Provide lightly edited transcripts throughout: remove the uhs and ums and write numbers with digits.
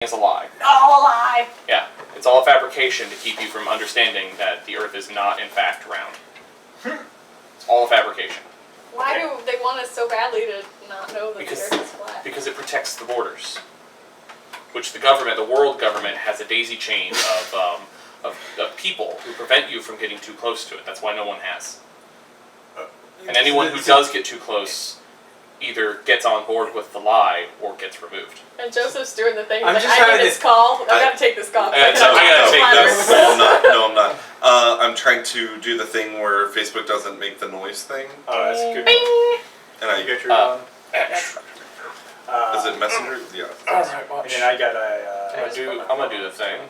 is a lie. All a lie. Yeah, it's all a fabrication to keep you from understanding that the Earth is not, in fact, round. It's all a fabrication. Why do they want us so badly to not know that the Because, Earth is flat? because it protects the borders, which the government, the world government, has a daisy chain of people who prevent you from getting too close to it. That's why no one has. And anyone who does get too close either gets on board with the lie or gets removed. And Joseph's doing the thing. I'm He's just like, I trying need to- this call. I gotta take this call. I gotta take this. No, I'm not. No, I'm not. I'm trying to do the thing where Facebook doesn't make the noise thing. Oh, that's a good. Bing! And You got your is it Messenger? Yeah. Alright, watch. And then I got a. I'm gonna do the thing.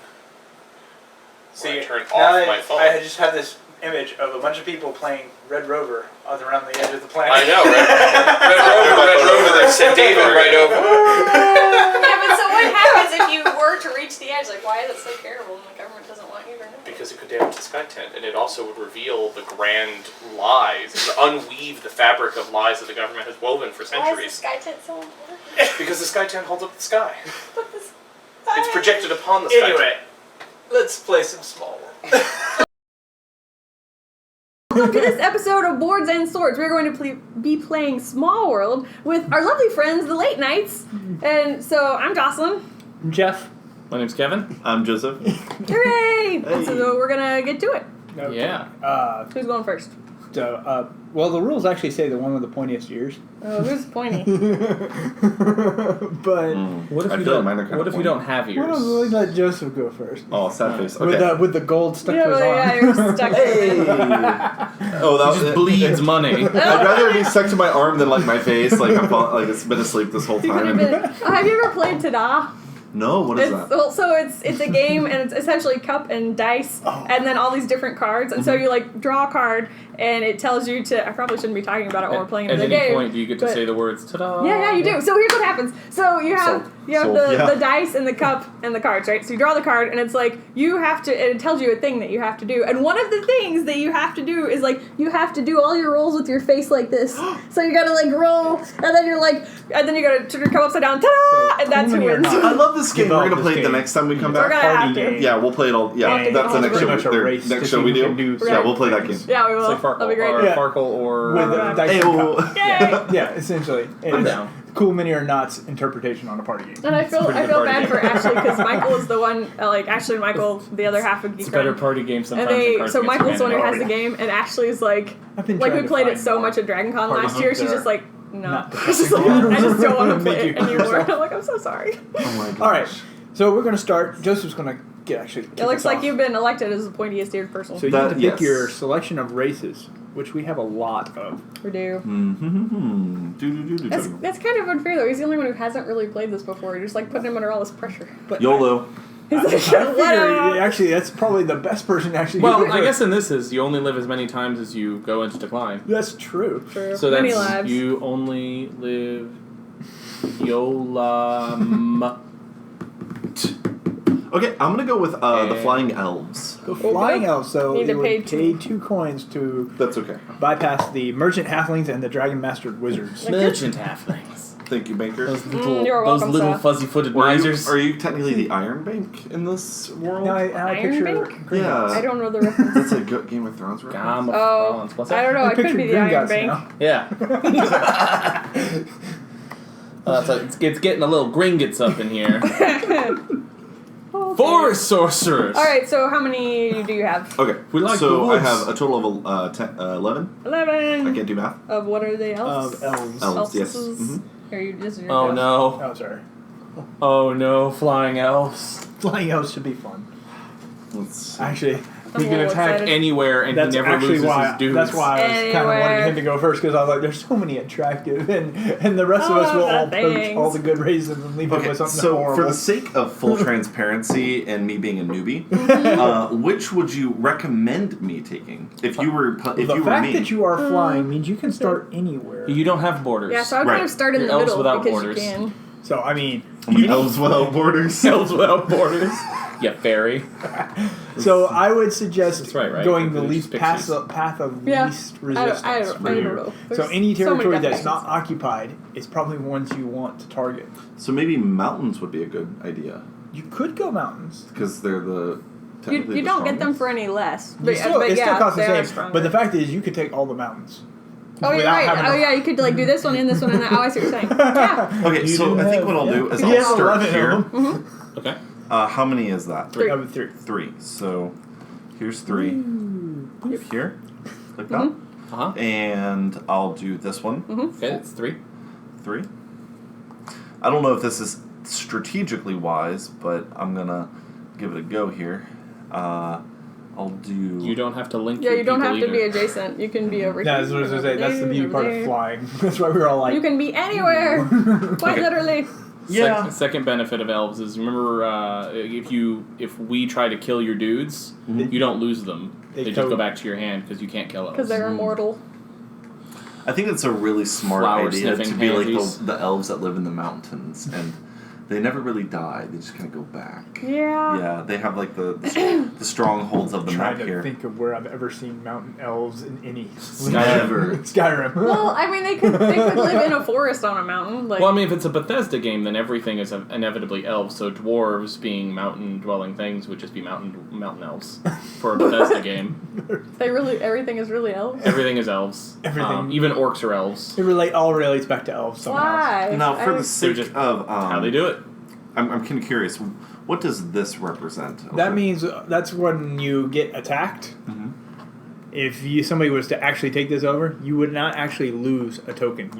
See, I turn now off my phone. I just have this image of a bunch of people playing Red Rover around the edge of the planet. I know, Red Rover, they sent David right over. Yeah, but so what happens if you were to reach the edge? Like, why is it so terrible and the government doesn't want you to know? Because it could damage the sky tent, and it also would reveal the grand lies. It would unweave the fabric of lies that the government has woven for Why is centuries. the sky tent so important? Because the sky tent holds up the sky. But this. It's projected upon the sky tent. Anyway, let's play some Smallworld. Welcome to this episode of Boards and Swords. We're going to be playing Smallworld with our lovely friends, the Late Nights. And so I'm Jocelyn. I'm Jeff. My name's Kevin. I'm Joseph. Hooray! And so we're going to get to it. Okay. Yeah. Who's going first? Well, the rules actually say the one with the pointiest ears. Oh, who's pointy? But What if I you feel like don't? mine are kinda What if you pointy. don't have why don't ears? we let Joseph go first? Oh, sad face. Okay. With the gold stuck Yeah, to his well, arm. yeah, you're stuck. Hey. Oh, that It just bleeds money. I'd rather be stuck to my arm than like my face. Like it's been asleep this whole You could have time. been. Have you ever played Tada? No, what is that? Well, so it's a game, and it's essentially cup and dice, and then all these different cards. And so you like draw a card, and it tells you to. I probably shouldn't be talking about it while we're playing At the any game. point, do you get to but- say the words "ta-da"? Yeah, you do. So here's what happens. So you have the dice and the cup and the cards, right? So you draw the card, and it's like you have to. It tells you a thing that you have to do, and one of the things that you have to do is like you have to do all your rolls with your face like this. So you gotta like roll, and then you're like, and then you gotta turn your cup upside down, ta-da! And that's who wins. I love this game. Develop We're gonna this play it the game. next time we come We're back. gonna have Party to. game. Yeah, we'll play it all. Yeah, Yeah, that's the it's next pretty show. much a race to Next see show we who do. can do Yeah, we'll play that game. Yeah, we It's will. like Farkle That'll be great. or Yeah. Farkle or. With the dice Hey, and well, cup. Yay! Yeah, essentially. I'm It's down. Cool Mini or Not's interpretation on a party game. And I feel pretty good party bad game. for Ashley because Michael is the one. Ashley and Michael, the other half of Geek It's a better Run. party game sometimes. And than Cards so Against Michael's the one who Humanity. has the game, and Ashley's like I've been we trying to played it find so more much at Dragon Con party last year. She's games just like, no. not She's just like, I just don't want to play Make it you anymore. yourself. I'm like, I'm so sorry. Oh my gosh. All right, so we're going to start. Joseph's going to kick It looks us like off. you've been elected as the pointiest eared person. So you have to pick yes. your selection of races, which we have a lot of. We do. Mm-hmm. That's kind of unfair though. He's the only one who hasn't really played this before. You're just like putting him under all this pressure. But YOLO. He's like, I figure, "Whatever." actually, that's probably the best person to actually. Well, get I it. guess in this is you only live as many times as you go into decline. That's true. True. So Many that's lives. you only live Yolam. Okay, I'm gonna go with the And- Flying Elves. Go flying nope. elves, so Need you to would pay pay 2 coins to That's okay. bypass the merchant halflings and the dragon mastered wizards. Merchant halflings. Thank you, Banker. Those little, you're welcome, sir. fuzzy-footed Are you, misers. are you technically the Iron Bank in this world? Now I Iron picture Bank? green Yeah. guts. I don't know the reference. That's a good Game of Thrones reference. Game of Oh, Thrones. What's I that? don't know. I It could picture be the green Iron guts Bank. now. Yeah. It's getting a little gringotts up in here. Okay. 4 sorcerers. All right. So how many do you have? Okay, We like the so I woods. have a total of 11. 11. I can't do math. Of what are they? Elves. Of elves. Elves, yes. Elfses? Are you just your Oh guess? no. Oh, sorry. Oh no, flying elves. Flying elves should be fun. Let's see. Actually, I'm He a can little attack excited. anywhere and that's he never actually loses why. his dudes. That's why I was kind of wanting Anywhere. him to go first because I was like, "There's so many attractive, and the rest of us will all poach all the good races and leave it Okay, with something so horrible." for the sake of full transparency and me being a newbie, which would you recommend me taking if you were the me? fact that you are flying means you can start anywhere. You don't have borders. Yeah, so I would Right. kind of start in You're the elves middle without because borders. you can. So I mean, Elves without borders. Elves without borders. Yeah, fairy. so I would suggest That's right? going the They're least just path pixies. of Yeah. least I resistance don't for you. know. So There's any so many territory that's definitions. not occupied is probably ones you want to target. So maybe mountains would be a good idea. You could go mountains. Because they're the. You don't get them for any less. But, It still yeah, costs they the are same. stronger. But the fact is, you could take all the mountains. Oh, you're without right. having Oh, to- yeah, you could like do this one and this one and that. Oh, I see what you're saying. Yeah. Okay, You so didn't I think have- what I'll do is He I'll has start 11 of here. them. Okay. How many is that? Three. Of 3. 3. So here's 3. Here, like that. Mm-hmm. Uh huh. And I'll do this one. Okay, it's 3. 3. I don't know if this is strategically wise, but I'm gonna give it a go here. I'll do. You don't have to link. Yeah, your you don't people have to be either. adjacent. You can be over here. That's what I was going to say. That's the beauty part of flying. That's why we were all like... You can be anywhere. Quite Okay. literally. Yeah. Second benefit of elves is remember if we try to kill your dudes, you don't lose them. They They just code. go back to your hand because you can't kill elves. Because they're immortal. I think it's a really smart Flower idea to sniffing be like pansies. the elves that live in the mountains, and they never really die. They just kind of go back. Yeah. Yeah, they have like the strongholds of the trying map to here. think of where I've ever seen mountain elves in any... Never. Skyrim. Well, I mean, they could live in a forest on a mountain. Like, Well, I mean, if it's a Bethesda game, then everything is inevitably elves. So dwarves, being mountain-dwelling things, would just be mountain elves for a Bethesda game. everything is really elves. Everything is elves. Everything. Even orcs are elves. It all relates back to elves somehow. Why? Now, for the They're sake just of How they do it. I'm kind of curious. What does this represent? That means that's when you get attacked. Mhm. If somebody was to actually take this over, you would not actually lose a token.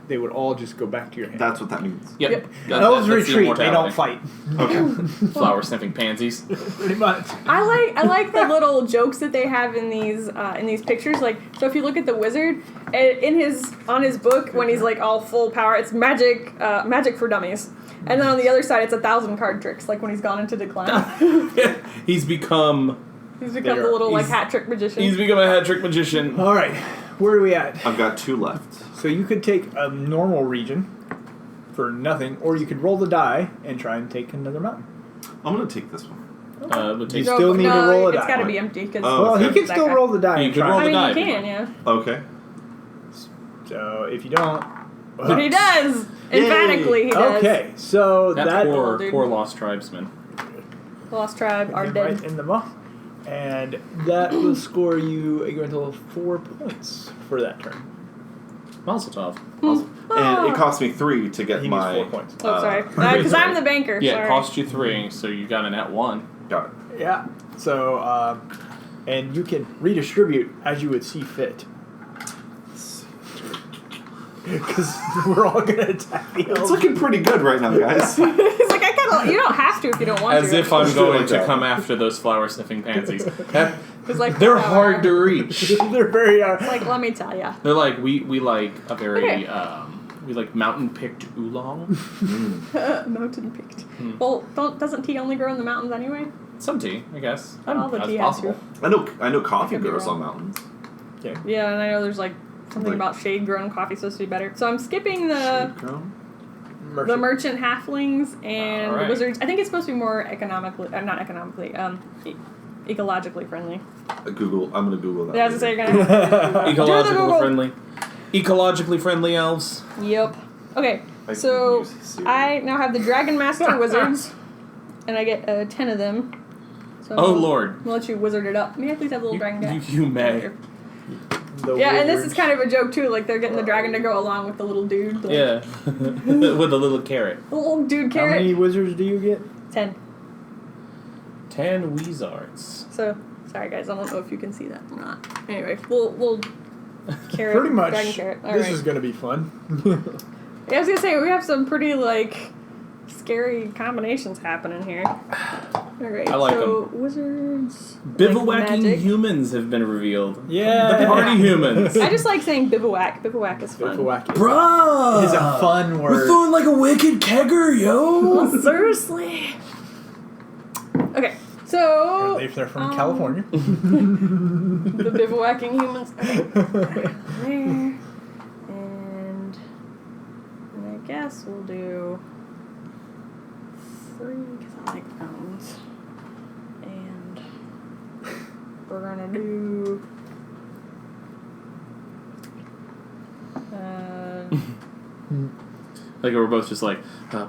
They would all just go back to your hand. That's what that means. Yep. Yep. Elves that's the retreat. They don't immortality. fight. Okay. Flower sniffing pansies. Pretty much. I like the little jokes that they have in these pictures. Like, so if you look at the wizard, on his book when he's like all full power, it's magic for dummies. And then on the other side, it's 1,000 card tricks. Like when he's gone into decline, He's become he's become the little like hat trick magician. a hat trick magician. All right. Where are we at? I've got 2 left. So you could take a normal region for nothing, or you could roll the die and try and take another mountain. I'm gonna take this one. Would take You still need to roll a die. It's got to be empty because. Oh, Well, he okay. can still roll the die You and could try. roll I the mean, die you if you can, want. yeah. Okay. So if you don't... But he does. Emphatically, he does. Okay, so That that... poor lost tribesman. Lost tribe are Right dead. in the muff. And that will score you a grand total of 4 points for that turn. Mazel tov. And it cost me 3 to get He needs my. 4 points. Oh, sorry. Because I'm the banker. Yeah, sorry. it cost you 3, so you got a net 1. Got it. Yeah. So, and you can redistribute as you would see fit. Because we're all going to attack the elves. It's looking pretty good right now, guys. He's like, I kind of. You don't have to if you don't want As to. if I'm Let's do it going like to that. come after those flower sniffing pansies. It's like They're no, hard to reach. They're very... Like, let me tell ya. They're like we like a very Okay. we like mountain picked oolong. Mountain picked. Well, doesn't tea only grow in the mountains anyway? Some tea, I guess. All the That's tea has possible. I know coffee could be grows wrong. on mountains. Yeah, and I know there's like something Like- about shade grown coffee supposed to be better. So I'm skipping the Merchant. merchant halflings and Alright. the wizards. I think it's supposed to be more economically, not ecologically friendly. Google. I'm gonna Google that. Yeah, I was later. gonna say you're gonna. Ecologically Google. friendly. Ecologically friendly elves. Yep. Okay, I can so use Siri. I now have the Dragon Master wizards, and I get 10 of them. So Oh Lord. I'll let you wizard it up. May I please have a little dragon guy? You may. Yeah, and this is kind of a joke too. Like they're getting the dragon to go along with the little dude. Like, Yeah. With a little carrot. The little dude How carrot. many wizards do you get? 10. 10 wizards. So sorry guys, I don't know if you can see that or not. Anyway, we'll carrot. Pretty much. Dragon carrot. All This right. is going to be fun. Yeah, I was gonna say we have some pretty like scary combinations happening here. Alright, I like so wizards. Bivouacking like magic. humans have been revealed. Yeah. The party humans. I just like saying bivouac. Bivouac is fun. Bivouac Bruh! is a fun word. throwing like a wicked kegger, yo! Oh, seriously. Okay, so If they're from California. the bivouacking humans. Okay. There. And I guess we'll do 3 because I like mountains. And we're gonna do. Like we're both just like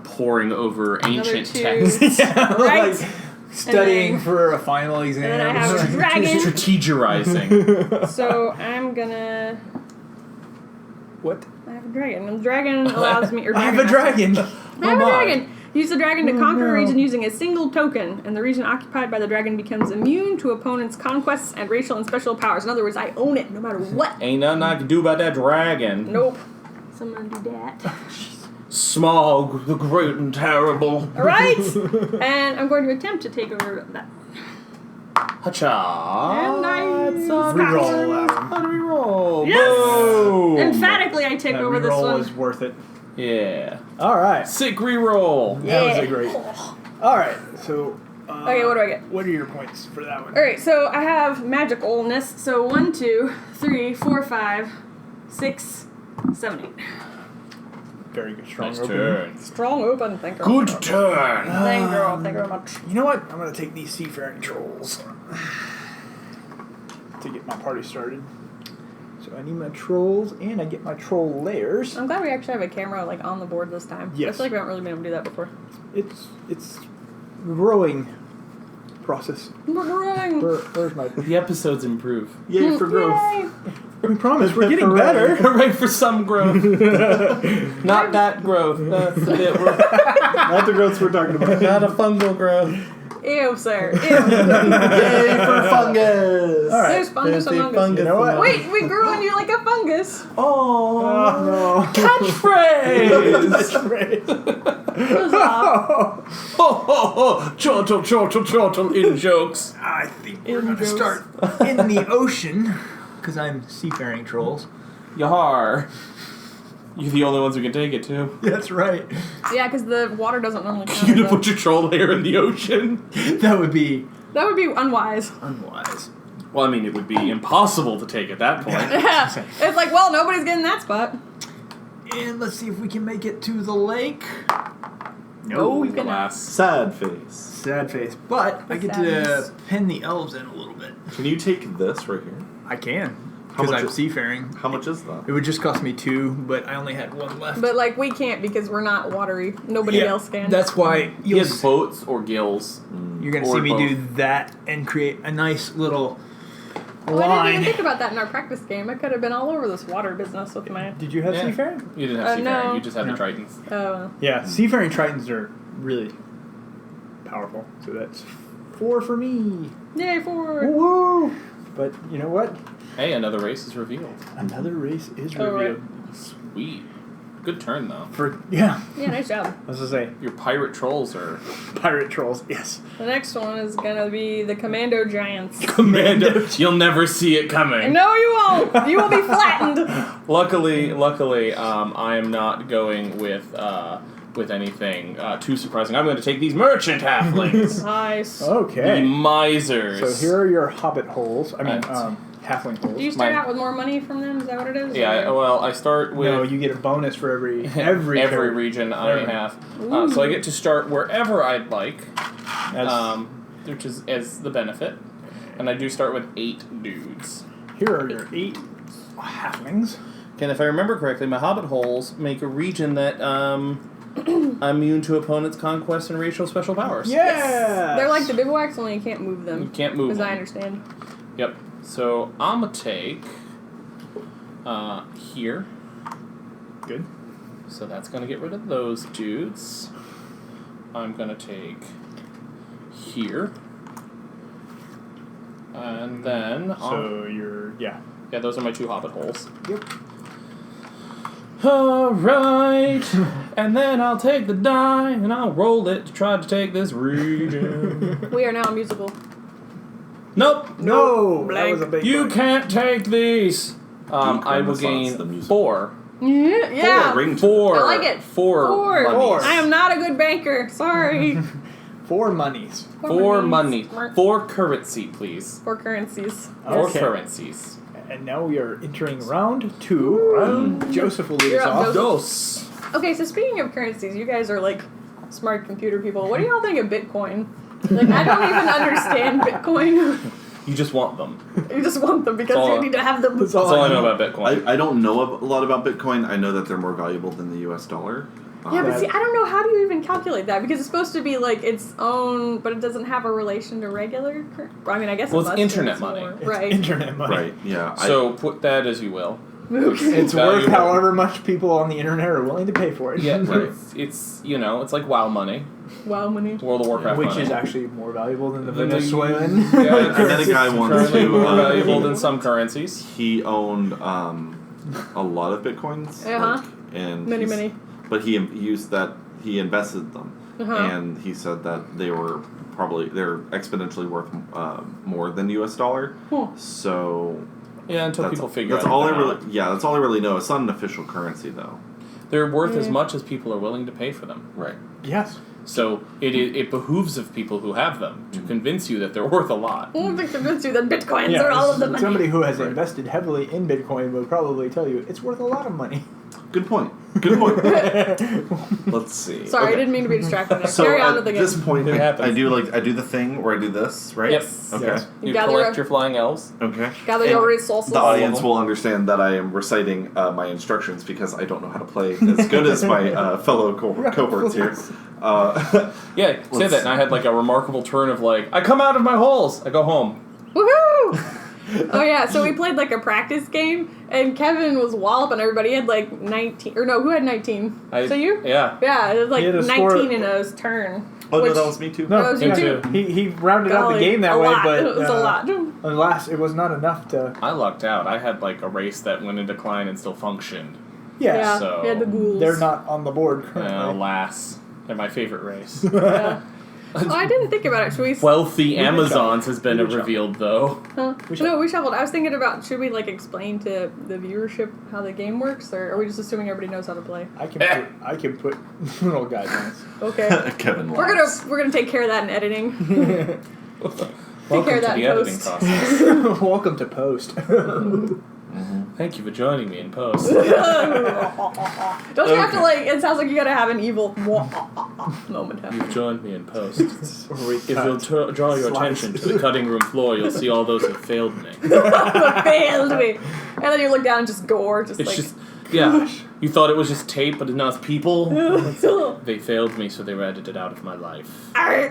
pouring over ancient two. texts. Yeah, Right. like studying And then- for a final exam. And then I have a dragon. Strategizing. So I'm gonna. What? I have a dragon. And the dragon allows me. Or I have a dragon. I have Oh a my. dragon. Use the dragon to conquer a no. region using a single token, and the region occupied by the dragon becomes immune to opponents' conquests and racial and special powers. In other words, I own it no matter what. Ain't nothing I can do about that dragon. Nope. So I'm gonna do that. Smog, the great and terrible. Alright! And I'm going to attempt to take over that. Hacha. And I Reroll that one. How do we roll? Yes! Boom. Emphatically, I take That over this reroll one. was worth it. Yeah. All right. Sick reroll. That was Yeah. a great. All right. So. Okay, what do I get? What are your points for that one? Alright, so I have magicalness. So 1, 2, 3, 4, 5, 6, 7, 8. Very good. Strong Nice opening. turn. Strong open, thank you. Good turn. Thank you very much. You know what? I'm gonna take these seafaring trolls to get my party started. So I need my trolls, and I get my troll layers. I'm glad we actually have a camera like on the board this time. Yes. I feel like we haven't really been able to do that before. It's growing process. We're growing. Where's my? The episodes improve. Yay for growth. Yay. We promise we're getting better. Hooray for some growth. Not that growth. That's the bit we're, Not the growths we're talking about. not a fungal growth. Ew, sir. Ew. Yay for fungus! All right. There's fungus among us. You know what? Wait, we grew on you like a fungus. Oh, no. catchphrase! Goes off. Ho ho ho! Chortle, chortle, chortle in jokes. I think we're In gonna jokes. start in the ocean because I'm seafaring trolls. Yahar. You're the only ones who can take it too. That's right. Yeah, because the water doesn't normally count. You as to a- put your troll layer in the ocean. That would be That would be unwise. unwise. Well, I mean, it would be impossible to take at that point. Yeah. It's like, well, nobody's getting that spot. And let's see if we can make it to the lake. No, you cannot. Alas. Sad face. Sad face. But I get Sadness. to pin the elves in a little bit. Can you take this right here? I can. How Because much I'm is- seafaring. How much is that? It would just cost me 2, but I only had 1 left. But, like, we can't because we're not watery. Nobody Yeah, else can. That's why He you'll has boats or gills. you're going to or see me both. do that and create a nice little Oh, I didn't even line. think about that in our practice game. I could have been all over this water business with my... Did you have Yeah. seafaring? You didn't have seafaring, no. you just had No. the Tritons. Yeah, seafaring tritons are really powerful. So that's 4 for me. Yay, 4. Woo! But you know what? Hey, another race is revealed. Another race is Oh, revealed. Sweet. Good turn, though. Yeah, Yeah, nice job. I was gonna say Your pirate trolls are... pirate trolls. Yes. The next one is gonna be the Commando Giants. Commando. You'll never see it coming. No, you won't! You will be flattened! Luckily, I am not going with anything too surprising. I'm going to take these merchant halflings. Nice. The Okay. misers. So here are your hobbit holes. I mean, Right. halfling holes. Do you start My- out with more money from them? Is that what it is? Yeah, Or- well, I start with... No, you get a bonus for every character. region I Every- have. So I get to start wherever I'd like, That's- which is as the benefit. And I do start with 8 dudes. Here are your 8 halflings. And if I remember correctly, my hobbit holes make a region that immune to opponents' conquest and racial special powers. Yeah. They're like the bivouacs, only you can't move them. You can't move As them. I understand. Yep. So I'm gonna take here. Good. So that's gonna get rid of those dudes. I'm gonna take here. And then So you're yeah, those are my 2 hobbit holes. Yep. Alright. And then I'll take the die and I'll roll it to try to take this region. We are now a musical. Nope. No, that Blank. was a big You one. can't take these. I will Renaissance, gain the musical. 4. Yeah. Ring 4. I like it. 4. 4. monies. I am not a good banker. Sorry. 4 monies. 4 money. Smart. 4 currency, please. 4 currencies. 4 Okay. currencies. And now we are entering round 2. Joseph will lead You're us up, off. Joseph. Dos. Okay, so speaking of currencies, you guys are like smart computer people. What do y'all think of Bitcoin? Like, I don't even understand Bitcoin. You just want them. You just want them because That's all- you need to have them. That's That's all I know about Bitcoin. I don't know a lot about Bitcoin. I know that they're more valuable than the US dollar. Yeah, but That- see, I don't know, how do you even calculate that? Because it's supposed to be like its own, but it doesn't have a relation to regular. I mean, I guess Well, it it's must, internet it's money. more- It's right? internet money. Right. Yeah. So put that as you will. It's worth Valuable. however much people on the internet are willing to pay for it. Yeah, it's it's like WoW money, Wow, money. World of Warcraft Which money. is actually more valuable than the Than the- Venezuelan. Yeah, And then a guy wants currently to. more valuable than some currencies. He owned a lot of bitcoins. Uh-huh. And Many, he's- many. But he used that. He invested them, Uh-huh. and he said that they're exponentially worth more than US dollar. Huh. So Yeah, until that's, people figure that's out. all I they're really. not. Yeah, that's all I really know. It's not an official currency though. They're worth as Yeah. much as people are willing to pay for them. Right. Yes. So it behooves of people who have them to convince you that they're worth a lot. I don't think convince you that bitcoins Yeah, are all of the money. somebody who has Right. invested heavily in Bitcoin will probably tell you it's worth a lot of money. Good point. Good point. Let's see. Sorry, I Okay. didn't mean to be distracted there. So Carry on at with the game. this point, It happens. I do the thing where I do this, right? Yes. Okay. Yes. You Gather collect up- your flying elves. Okay. Gather And your resources. The audience them. will understand that I am reciting my instructions because I don't know how to play as good as my fellow cohorts here. Yeah, say Let's- that, and I had like a remarkable turn of like, I come out of my holes, I go home. Woohoo! Oh yeah, so we played like a practice game, and Kevin was walloping everybody. He had like 19, or no, who had 19? So you? Yeah. Yeah, it was like He had a 19 score- in a turn. Oh which, no, that was me too. No, That was me you too. too. he rounded out the Golly, game that a way, lot. but It was a lot. alas, it was not enough to. I lucked out. I had like a race that went into decline and still functioned. Yes, Yeah, So- he had the ghouls. they're not on the board currently. Alas, they're my favorite race. Yeah. Oh, I didn't think about it. Should we? Wealthy can Amazons shuffle. has been We can revealed though. Huh? We No, we shuffled. I was thinking about, should we like explain to the viewership how the game works, or are we just assuming everybody knows how to play? I can put little guidelines. Okay. Kevin We're gonna take care of that in editing. Welcome care of to that the in editing post. process. Welcome to post. Thank you for joining me in post. Don't you have to like? It sounds like you gotta have an evil moment happen. You've joined me in post. Or we If you'll draw your attention to the cutting room floor, you'll see all those who failed me. Failed me, and then you look down and just gore, just It's like. just, yeah. You thought it was just tape, but it's not people. They failed me, so they were edited out of my life. Arr.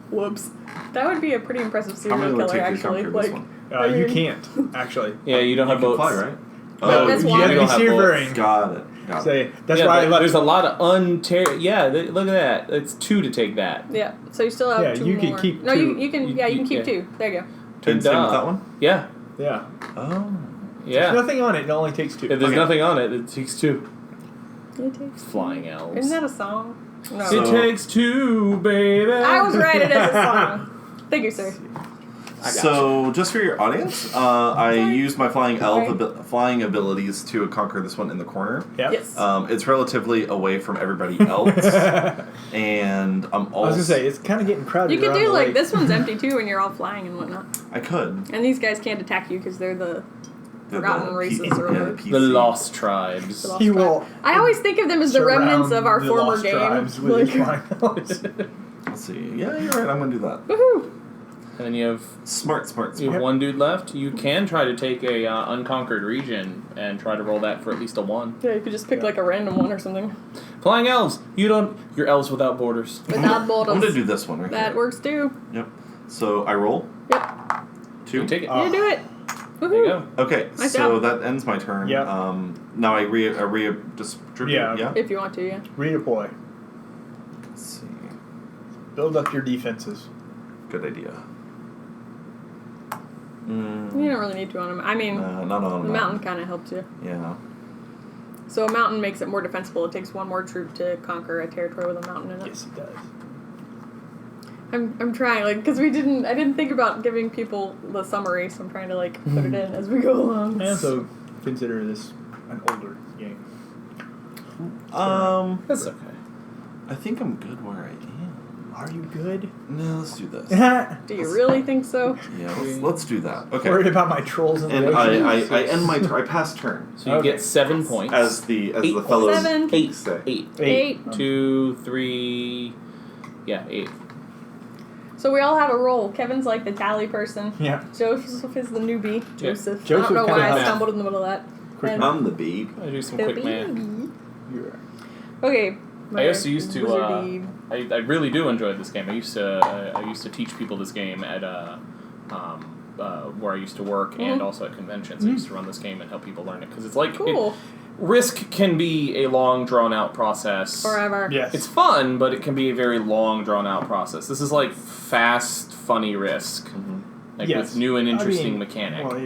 Whoops. That would be a pretty impressive How many serial will it killer, take to actually. conquer this Like, one? You can't actually. Yeah, you don't You have can boats. fly, right? No, that's you why. have You to don't be have seafaring. Got it. Say that's Yeah, why I but left. there's a lot of Yeah, look at that. It's 2 to take that. yeah. So you still have Yeah, two you more. can keep No, two. you can. Yeah, you can keep two. There you go. And same with that one? Yeah, Yeah. Oh. yeah. There's nothing on it. It only takes two. If there's Okay. nothing on it, it takes 2. It takes. Flying elves. Isn't that a song? No. So- It takes 2, baby. I was right. It is a song. Thank you, sir. So, just for your audience, I Sorry. used my flying Sorry. flying abilities to conquer this one in the corner. Yep. Yes. It's relatively away from everybody else, and I'm also. I was gonna say it's kind of getting crowded. You could around do the like lake. this one's empty too, and you're all flying and whatnot. I could. And these guys can't attack you because they're the Forgotten races or yeah, whatever. PC. The Lost Tribes. The Lost He Tribe. will I always think of them as the remnants surround of our the former lost game. tribes with his flying elves. Let's see. Yeah, you're right. I'm gonna do that. Woohoo! And then you have Smart. one dude left. You can try to take a unconquered region and try to roll that for at least a 1. Yeah, you could just pick like a random one or something. Flying elves. You're elves without borders. Without I'm borders. gonna do this one right That here. works too. Yep. So I roll Yep. 2. You take it. Oh. You do it. There Woohoo! you go. Okay, Nice so job. that ends my turn. Yep. Now I redistribute. Yeah. If you want to, yeah. Redeploy. Let's see. Build up your defenses. Good idea. You don't really need to on them. I mean, Not on the mountain kind of helps you. Yeah. So a mountain makes it more defensible. It takes one more troop to conquer a territory with a mountain in it. Yes, it does. I'm trying, like, because I didn't think about giving people the summary, so I'm trying to, like, put it in as we go along. I also consider this an older game. That's okay. I think I'm good where I am. Are you good? No, let's do this. Do you really think so? Yeah, let's do that. Okay. Worried about my trolls in the And ocean? I end my I pass turn So you Okay. get 7 points. as the 8 fellows 7. say. 8. 8. 2, 3. Yeah, 8. So we all have a role. Kevin's like the tally person. Yeah. Joseph is the newbie. Joseph. I Joseph don't know why kinda I has- stumbled in the middle of that. Quick And I'm the babe. I do some the quick math. baby. You're Okay, I also used to. wizardy- I really do enjoy this game. I used to teach people this game at where I used to work and also at conventions. I used to run this game and help people learn it because it's like Cool. Risk can be a long, drawn-out process. Forever. Yes. It's fun, but it can be a very long, drawn-out process. This is like fast, funny Risk. Like with new and interesting mechanic. Well,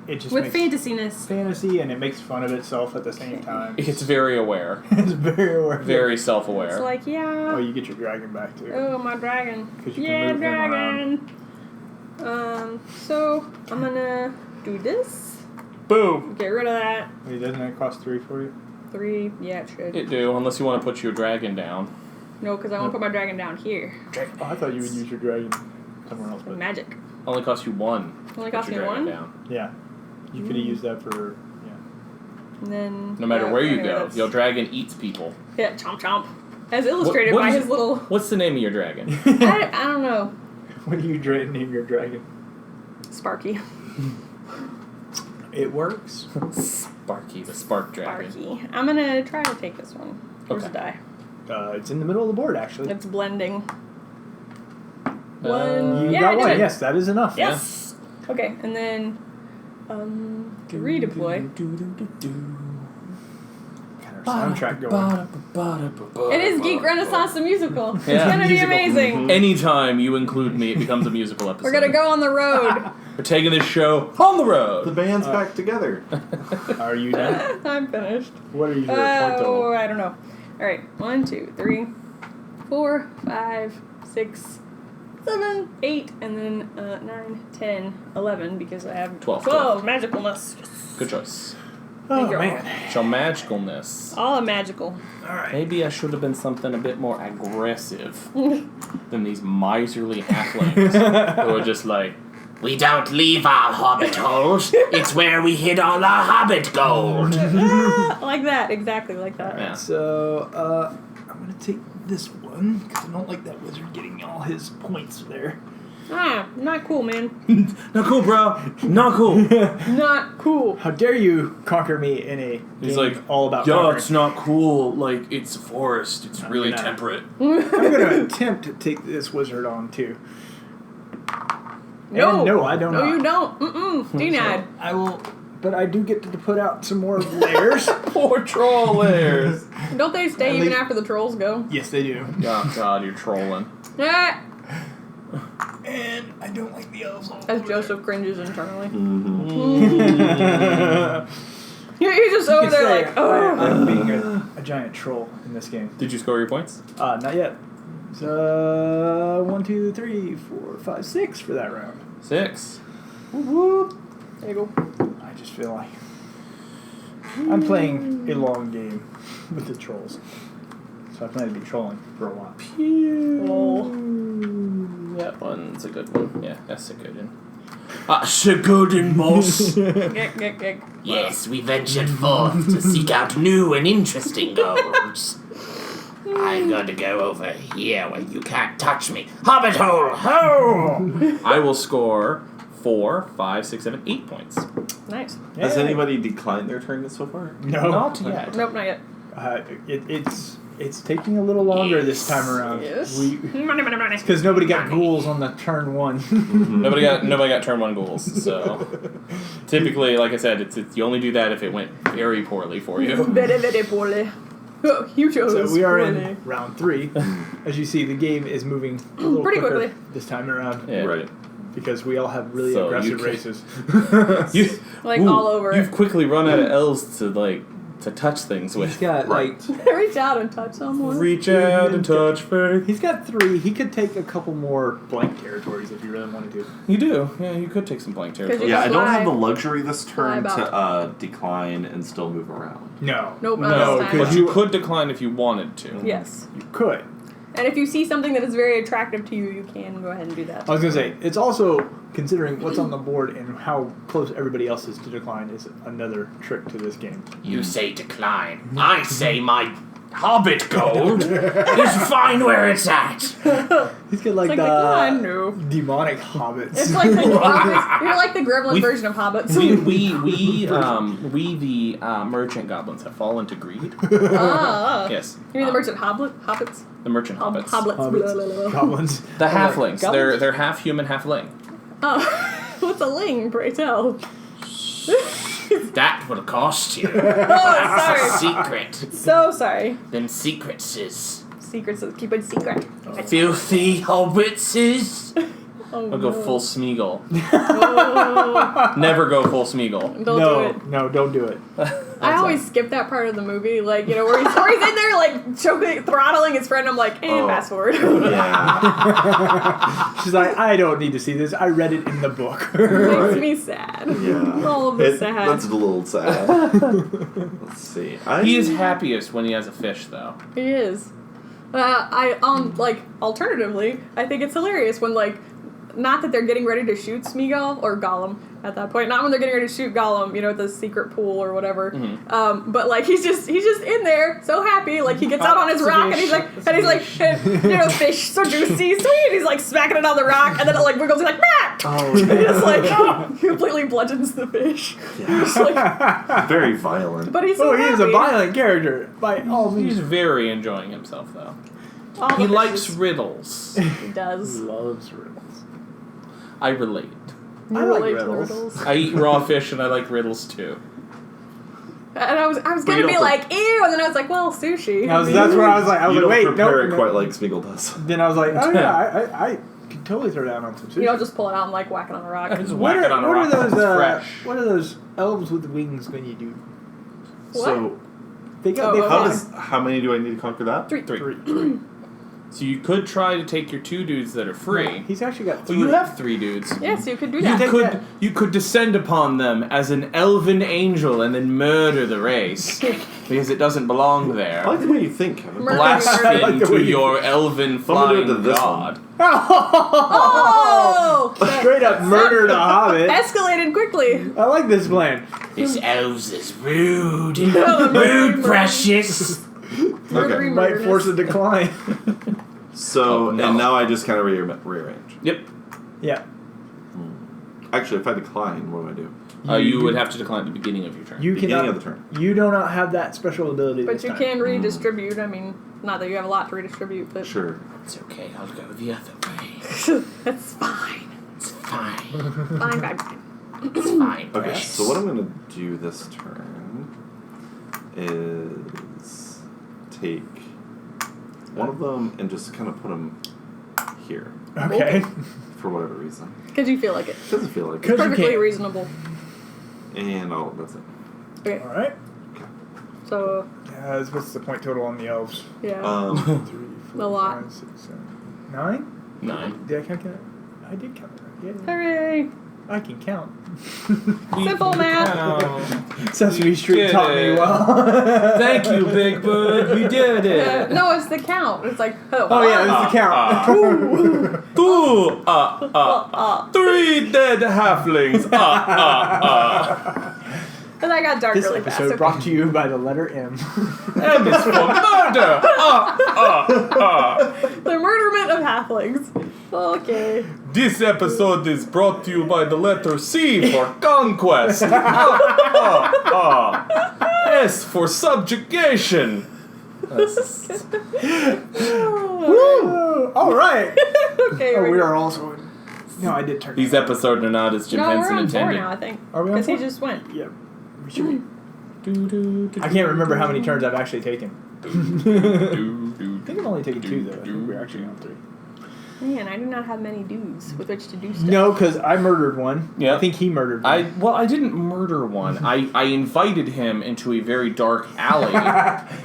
it just With makes fantasiness. fantasy, and it makes fun of itself at the same time. It's very aware. It's very aware. Very self-aware. It's like, yeah. Oh, you get your dragon back too. Oh, my dragon. 'Cause you Yeah, can move him dragon. So I'm gonna do this. Boom! Get rid of that. Wait, doesn't that cost 3 for you? 3. Yeah, it should. It do, unless you want to put your dragon down. No, because I want to put my dragon down here. Oh, I thought you would use your dragon somewhere else. But Magic. Only costs you 1. Only Put cost your me dragon 1? down. yeah, you could have used that for And then. No matter where you anyway, go, that's- your dragon eats people. Yeah, chomp chomp. As illustrated what by is his it- little. What's the name of your dragon? I don't know. What do you name your dragon? Sparky. It works. Sparky, the spark dragon. Sparky. I'm gonna try to take this one. Where's Okay. the die? It's in the middle of the board, actually. It's blending. Uh, One. You Yeah, got I one. did. Yes, that is enough. Yes. Okay, and then redeploy. Got our soundtrack going. It is Geek Renaissance the musical. It's Yeah. gonna be Musical. amazing. Anytime you include me, it becomes a musical episode. We're gonna go on the road. We're taking this show on the The road. band's back together. Are you done? I'm finished. What are your point Oh, total? I don't know. All right, 1, 2, 3, 4, 5, 6, 7, 8, and then 9, 10, 11 because I have 12. magicalness. Good choice. Oh, you. man. Show magicalness. All magical. All right. Maybe I should have been something a bit more aggressive than these miserly halflings who are just like, we don't leave our hobbit holes. It's where we hid all our hobbit gold. Like that, exactly like that. Yeah. So, I'm going to take this one because I don't like that wizard getting all his points there. Ah, not cool, man. Not cool, bro. Not cool. Not cool. How dare you conquer me in a He's game like, all about yo, conquering. it's not cool. Like, it's a forest. It's really gonna- temperate. I'm going to attempt to take this wizard on, too. No. And no, I don't No, not. you don't. Mm-mm. Denied. I will, but I do get to put out some more layers. Poor troll layers. Don't they stay At even least- after the trolls go? Yes, they do. Oh, God, you're trolling. Ah, And I don't like the elves all as over Joseph cringes internally. there. He's just over You there could say like, oh. I'm being a giant troll in this game. Did you score your points? Not yet. So 1, 2, 3, 4, 5, 6 for that round. 6. There you go. I just feel like I'm playing a long game with the trolls. So I plan to be trolling for a while. Lol. That one's a good one. Yeah, that's a good one. That's a good one, boss. Gick. Yes, we ventured forth to seek out new and interesting goals. I'm going to go over here where you can't touch me. Hobbit hole, ho! I will score 4, 5, 6, 7, 8 points. Nice. Has Hey. anybody declined their turn so far? No. Not yet. Nope, not yet. It's taking a little longer this time around. Yes. Because nobody got ghouls on the turn 1. Nobody got turn 1 goals. So typically, like I said, it's you only do that if it went very poorly for you. Very, very poorly. Oh, you chose So we are poorly. in round 3. As you see, the game is moving a little Pretty quicker quickly. this time around. Yeah. Right. Because we all have really So aggressive you can- races. You, Like all over You've it. quickly run out of elves to touch things He's with. got Right. Reach out and touch someone. Reach out and touch faith. He's got 3. He could take a couple more blank territories if he really wanted to. You do. Yeah, you could take some blank territory. Yeah, I don't Fly. have the luxury this turn Fly to decline and still move around. No. Nope, not No, this time. but you could decline if you wanted to. Yes. You could. And if you see something that is very attractive to you, you can go ahead and do that. I was going to say, it's also, considering what's on the board and how close everybody else is to decline, is another trick to this game. You say decline. I say my Hobbit gold. It's fine where it's at. He's got like It's like the no. demonic hobbits. It's like the you're like the gremlin version of hobbits. We the merchant goblins have fallen to greed. Yes. You mean the merchant hobbits? The merchant hobbits. Hoblets. Hobbits. Blah, blah, blah. Goblins. The halflings. Goblins? They're half human, half ling. Oh, what's a ling? Pray tell. That will cost you. Oh, That's sorry. a secret. So sorry. Them secrets is Secrets. Keep it secret. filthy hobbitses. Oh, I'll go no. full Smeagol. Oh, Never go full Smeagol. don't do No, it. no, don't do it. I always skip that part of the movie, like, you know, where he's in there, like, choking, throttling his friend. I'm like, fast forward. Yeah. She's like, I don't need to see this. I read it in the book. Makes me sad. Yeah. All of this sad. That's a little sad. Let's see. He is happiest when he has a fish, though. He is. Alternatively, I think it's hilarious when, like, not that they're getting ready to shoot Smeagol or Gollum at that point. Not when they're getting ready to shoot Gollum, you know, at the secret pool or whatever. Mm-hmm. But like he's just in there, so happy. Like he gets out on his rock and he's like, you know, fish so juicy, sweet. He's like smacking it on the rock, and then it like wiggles. He's like, bah! Oh, And he just like completely bludgeons the fish. Just, like, Very violent. but he's so he is a happy. violent character. By all means. He's very enjoying himself, though. All He the likes fishes. riddles. He does. Loves riddles. I relate. You I like relate to riddles. riddles. I eat raw fish and I like riddles too. And I was But gonna you be don't like, ew, and then I was like, well, sushi. That's where I was like, You don't wait, prepare it no. quite like Smeagol does. Then I was like, oh yeah, I could totally throw down on some sushi. You don't just pull it out and like whack it on a rock. Just What whack it on a are rock. those? It's fresh. What are those elves with wings when you do? So They got. Oh, they okay. how many do I need to conquer that? Three. Three. So you could try to take your 2 dudes that are free. He's actually got Well, 3. you have 3 dudes. Yes, you could do You that. take could that. you could descend upon them as an elven angel and then murder the race because it doesn't belong I there. like the way you think, Kevin. Murder. Blaspheme like the to way you your elven I'm gonna do it flying to this god. Oh! Straight up murdered a hobbit. Escalated quickly. I like this plan. This elves is rude. Oh, Rude, precious. Murdery Might murderness. force a decline. So, Oh, no. and now I just kind of rearrange. Yep. Yeah. Actually, if I decline, what do I do? You would have to decline at the beginning of your turn. You Beginning cannot. of the turn. You do not have that special ability. But this you time. can redistribute. I mean, not that you have a lot to redistribute, but Sure. It's okay, I'll go the other way. that's fine. It's fine. Fine, fine, fine. It's fine. Okay, precious. so what I'm going to do this turn is take one of them and just kind of put them here Okay. for whatever reason. Because you feel like it. Doesn't feel like it. 'Cause you Perfectly can. reasonable. And that's it. Okay, All right. so, What's the point total on the elves? yeah. 3, 4, A lot. 5, 6, 7, 9. 9. Did I count that? I did count that. Yeah. Hooray! I can count. Simple math. Sesame Street did taught me it. well. Thank you, Big Bird. You did it. No, it's the count. It's like, Oh yeah, it's the count. 2, 3 dead halflings. And I got dark This really fast. episode Okay. brought to you by the letter M. M is for murder. The murderment of halflings. Okay. This episode is brought to you by the letter C for conquest. S for subjugation. Woo! All right. Okay, Oh, we're we are also. No, I did turn. These episodes are not as Jim No, we're Henson on 4 intended. now, I think. Are we on Because he 4? just went. Yeah. We should be. I can't remember how many turns I've actually taken. I think I've only taken 2 though. I think we're actually on 3. Man, I do not have many dudes with which to do stuff. No, because I murdered one. Yeah. I think he murdered one. I didn't murder one. I invited him into a very dark alley,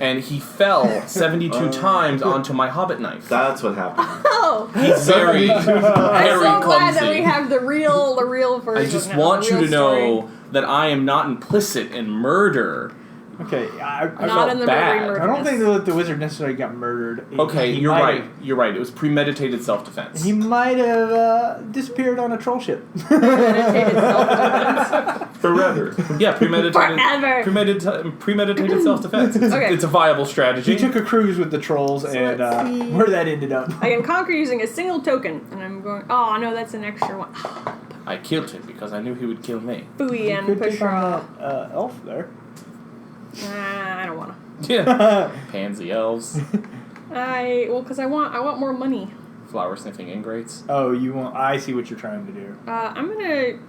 and he fell 72 times onto my hobbit knife. That's what happened. Oh! He's very, I'm very so glad clumsy. that we have the real version. I just now, want the you real to know that I am not implicit in murder. Okay, I Not felt in the bad. movie I don't think murderness. that the wizard necessarily got murdered. Okay, He you're might right. have- You're right. It was premeditated self-defense. He might have disappeared on a troll ship. Premeditated self-defense. Forever. Yeah, Forever. premeditated self-defense. Okay. It's a viable strategy. He took a cruise with the trolls, let's and see. where that ended up. I can conquer using a single token, and I'm going. Oh no, that's an extra one. I killed him because I knew he would kill me. Booey You and could take push on off. that elf there. I don't wanna. Yeah. Pansy elves, Because I want more money. flower sniffing ingrates. Oh, you want? I see what you're trying to do. I'm gonna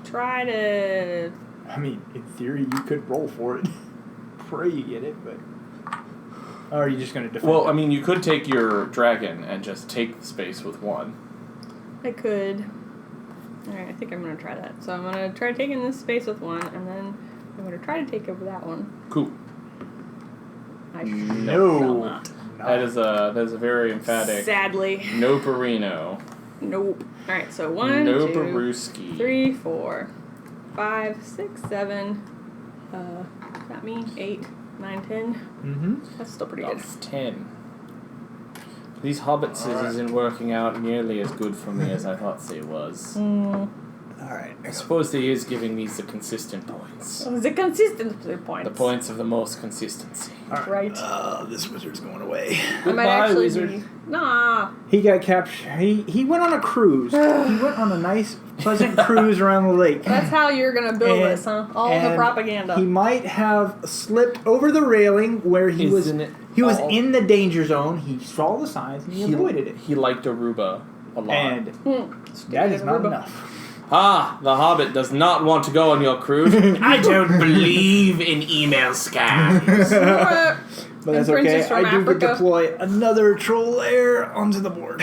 try to. I mean, in theory, you could roll for it. Pray you get it, but. Or are you just going to defend? Well, it? I mean, you could take your dragon and just take the space with one. I could. Alright, I think I'm gonna try that. So I'm gonna try taking this space with one, and then I'm gonna try to take over that one. Cool. I No. shall not. That is a very emphatic. Sadly. No Perino. Nope. Alright, so 1, No 2, Peruski. 3, 4, 5, 6, 7. That means 8, 9, 10. Mm-hmm. That's still pretty good. That's 10. These hobbitses isn't working out nearly as good for me as I thought they was. All right. I suppose they is giving me the consistent points. The consistency points. The points of the most consistency. Right. This wizard's going away. I might actually be. Nah. He got captured. He went on a cruise. He went on a nice, pleasant cruise around the lake. That's how you're gonna build And- this, huh? All the and propaganda. He might have slipped over the railing where he was. Isn't it He was all- in the danger zone. He saw the signs and he avoided it. He liked Aruba a lot. And that is not enough. Ah, the Hobbit does not want to go on your cruise. I don't believe in email scams. But that's And okay. princes from I do Africa. deploy another troll layer onto the board.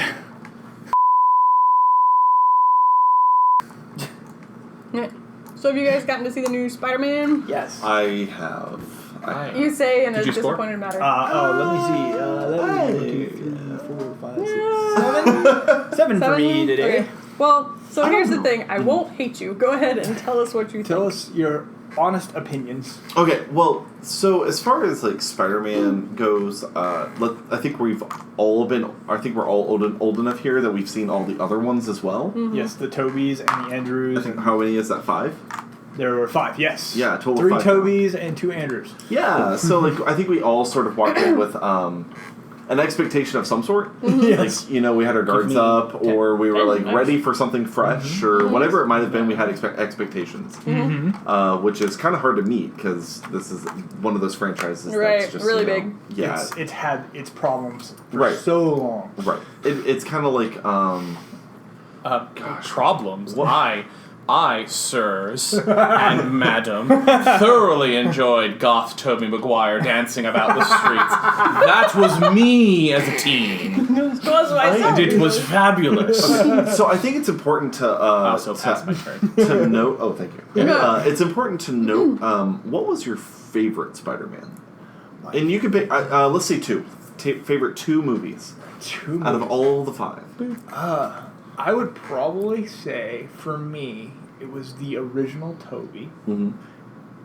So have you guys gotten to see the new Spider-Man? Yes. I have. Hi. You say in a Did you score? disappointed manner. Let me see. That is 1, 2, 3, 4, 5, 6, 7. 7 for me today. Okay. Well, so here's the thing. I won't hate you. Go ahead and tell us what you think. Tell us your honest opinions. Okay, well, so as far as like Spider-Man goes, I think we're all old enough here that we've seen all the other ones as well. Mm-hmm. Yes, the Tobys and the Andrews. I think how many is that? 5? There were 5, yes. Yeah, total 3 5. Tobys and 2 Andrews. Yeah, so like I think we all sort of walked in with an expectation of some sort. Yes. Like, you know, we had our guards me up, or we were like Nice. ready for something fresh, or whatever it might have been. We had expectations, which is kind of hard to meet because this is one of those franchises Right, that's just really you know, big. Yeah, It's had its problems for Right. so long. right. It's kind of like Problems. I, sirs and madam, thoroughly enjoyed Goth Tobey Maguire dancing about the streets. That was me as a teen, and it was fabulous. so I think it's important to I also passed my turn. to note. Oh, thank you. It's important to note what was your favorite Spider-Man, and you can pick. Let's say 2. Favorite 2 movies 2 out of all the 5. I would probably say, for me, it was the original Tobey. Mm-hmm.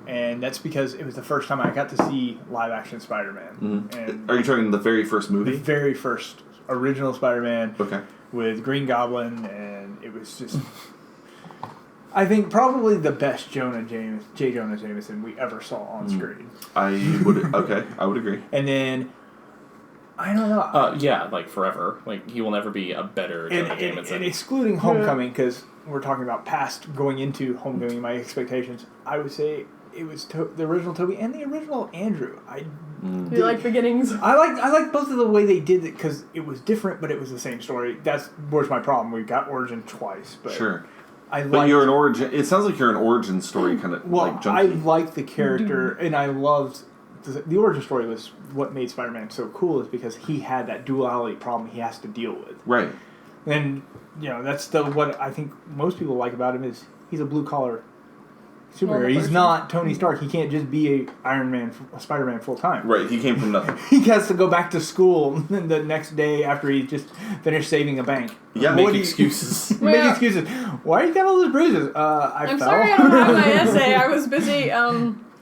And that's because it was the first time I got to see live-action Spider-Man. And Are you talking the very first the movie? very first original Spider-Man Okay. with Green Goblin, and it was just... I think probably the best J. Jonah Jameson we ever saw on screen. I would agree. And then... I don't know. Yeah, like forever. Like he will never be a better Jonah Jameson. And excluding Homecoming, because we're talking about past going into Homecoming, my expectations, I would say it was the original Tobey and the original Andrew. You like beginnings? I like both of the way they did it because it was different, but it was the same story. That's was my problem. We got origin twice, but Sure. But you're an origin. It sounds like you're an origin story kind of like junkie. I liked the character, and I loved the origin story. Was what made Spider-Man so cool is because he had that duality problem he has to deal with. Right. And that's what I think most people like about him is he's a blue collar superhero. He's person. not Tony Stark. He can't just be a Spider-Man full time. Right. He came from nothing. He has to go back to school the next day after he just finished saving a bank. Yeah. Make excuses. Make Yeah. excuses. Why you got all those bruises? I I'm fell. sorry I don't have my essay. I was busy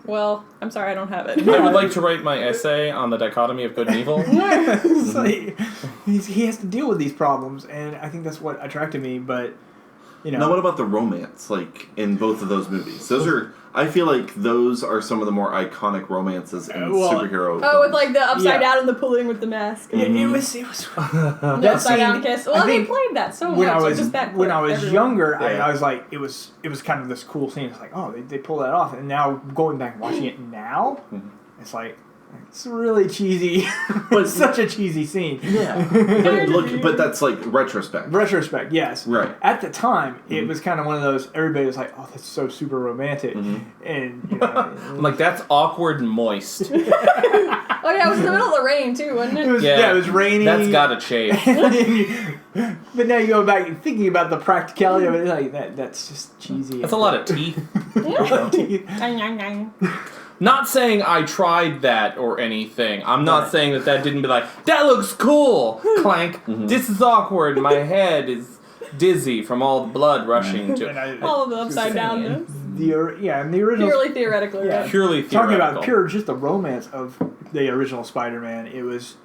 Well, I'm sorry, I don't have it. I would like to write my essay on the dichotomy of good and evil. It's like, he has to deal with these problems, and I think that's what attracted me. But Now, what about the romance? Like in both of those movies, those are. I feel like those are some of the more iconic romances in superhero. Oh, with like the upside down and the pulling with the mask. It was the upside down kiss. Well, they played that so much. When I was everywhere. younger, I was like, it was kind of this cool scene. It's like, oh, they pulled that off, and now going back and watching it now, it's like. It's really cheesy, but it's such a cheesy scene. Yeah, but that's like retrospect. Retrospect, yes. Right. At the time, it was kind of one of those. Everybody was like, "Oh, that's so super romantic," and I'm like, that's awkward and moist. Oh yeah, it was in the middle of the rain too, wasn't it? It was raining. That's gotta change. But now you go back and thinking about the practicality of it, like that's just cheesy. That's a lot of teeth. Dang. Not saying I tried that or anything. I'm not saying that didn't be like, that looks cool! Clank. This is awkward. My head is dizzy from all the blood rushing to... All of the upside down. And the original... Purely theoretically, right? Purely theoretical. Talking about just the romance of the original Spider-Man, it was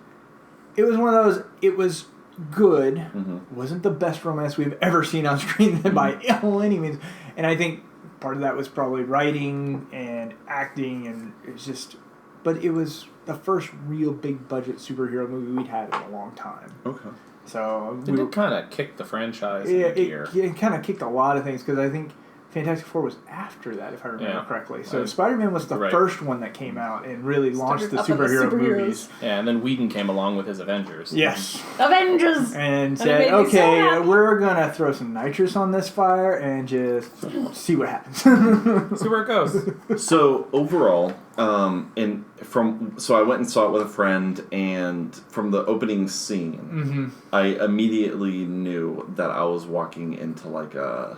one of those... It was good. It wasn't the best romance we've ever seen on screen by any means. And I think... part of that was probably writing and acting, and it was just... But it was the first real big-budget superhero movie we'd had in a long time. Okay. So... It did kind of kick the franchise Yeah, into gear. it kind of kicked a lot of things, because I think Fantastic Four was after that, if I remember correctly. So Spider-Man was the first one that came out and really launched the superhero movies. Yeah, and then Whedon came along with his Avengers. Yes. Avengers! And said, okay, we're going to throw some nitrous on this fire and just see what happens. See where it goes. So overall, so I went and saw it with a friend, and from the opening scene, I immediately knew that I was walking into like a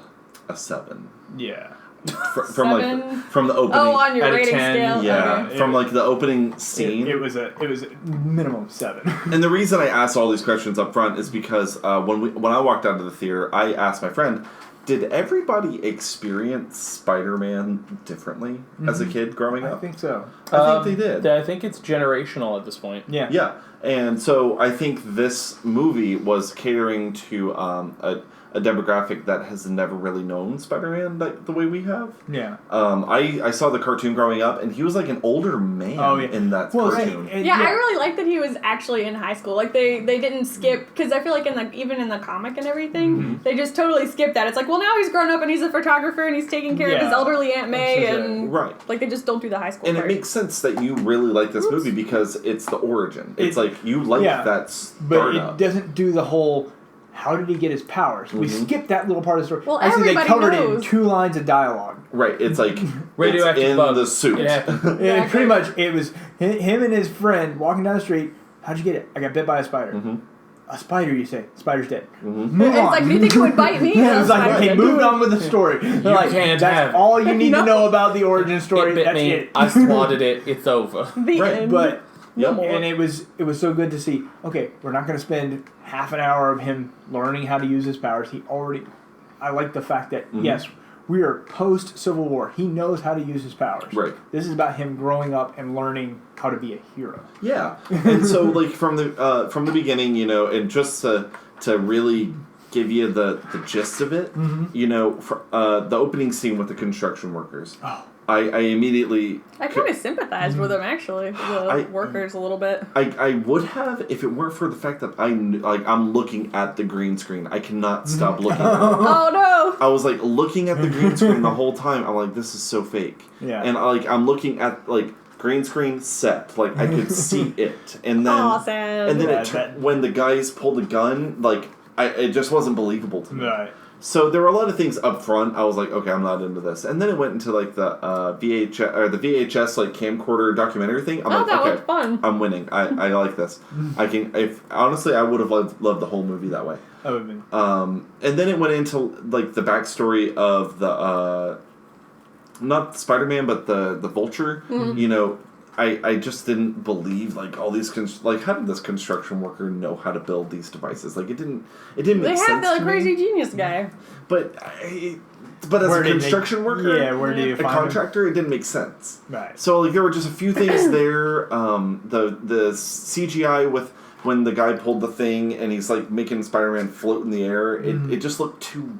7. Yeah. From the opening. Oh, on your out of rating 10, scale. Yeah, Okay. from like the opening scene. It was a minimum 7. And the reason I asked all these questions up front is because when I walked out of the theater, I asked my friend, did everybody experience Spider-Man differently as a kid growing up? I think so. I think they did. I think it's generational at this point. Yeah. Yeah, and so I think this movie was catering to a demographic that has never really known Spider-Man like the way we have. Yeah. I saw the cartoon growing up, and he was like an older man in that cartoon. Yeah, I really like that he was actually in high school. Like they didn't skip, because I feel like even in the comic and everything, they just totally skipped that. It's like, well, now he's grown up and he's a photographer and he's taking care of his elderly Aunt May, and like they just don't do the high school. And part. it makes sense that you really like this movie because it's the origin. It's like you like that startup. But it doesn't do the whole. How did he get his powers? We skipped that little part of the story. Well, actually, they covered knows. it in 2 lines of dialogue. Right, it's like Radioactive it's in bug. the suit. And pretty much, it was him and his friend walking down the street. How'd you get it? I got bit by a spider. A spider, you say? Spider's dead. Move It's on. like, do you think it would bite me? Yeah, it was like, okay, moving on with the story. They're like, can't that's have all you need to know about the origin story. It bit That's me. it. I swatted it. It's over. The end. But Yep. and it was so good to see. Okay, we're not going to spend half an hour of him learning how to use his powers. I like the fact that yes, we are post Civil War. He knows how to use his powers. Right. This is about him growing up and learning how to be a hero. Yeah, and so like from the beginning, and just to really give you the gist of it, the opening scene with the construction workers. Oh. I immediately... I kind of sympathized with them, actually, the workers a little bit. I would have if it weren't for the fact that I'm looking at the green screen. I cannot stop looking at it. Oh, no! I was, looking at the green screen the whole time. I'm like, this is so fake. Yeah. And, I'm looking at, green screen set. I could see it. And then... Awesome. And then when the guys pulled the gun, it just wasn't believable to me. Right. So there were a lot of things up front. I was like, okay, I'm not into this. And then it went into the VHS or the VHS camcorder documentary thing. I'm like, that okay, looked fun. I'm winning. I like this. I would have loved the whole movie that way. That would have been. And then it went into the backstory of the not Spider-Man but the Vulture. I just didn't believe all these how did this construction worker know how to build these devices? It didn't make sense. They have the to crazy me. genius guy. But But as Where a did they- construction worker, Yeah, where do you a find contractor, it didn't make sense. him? Right. So like there were just a few things there. The CGI with when the guy pulled the thing and he's like making Spider-Man float in the air. It just looked too.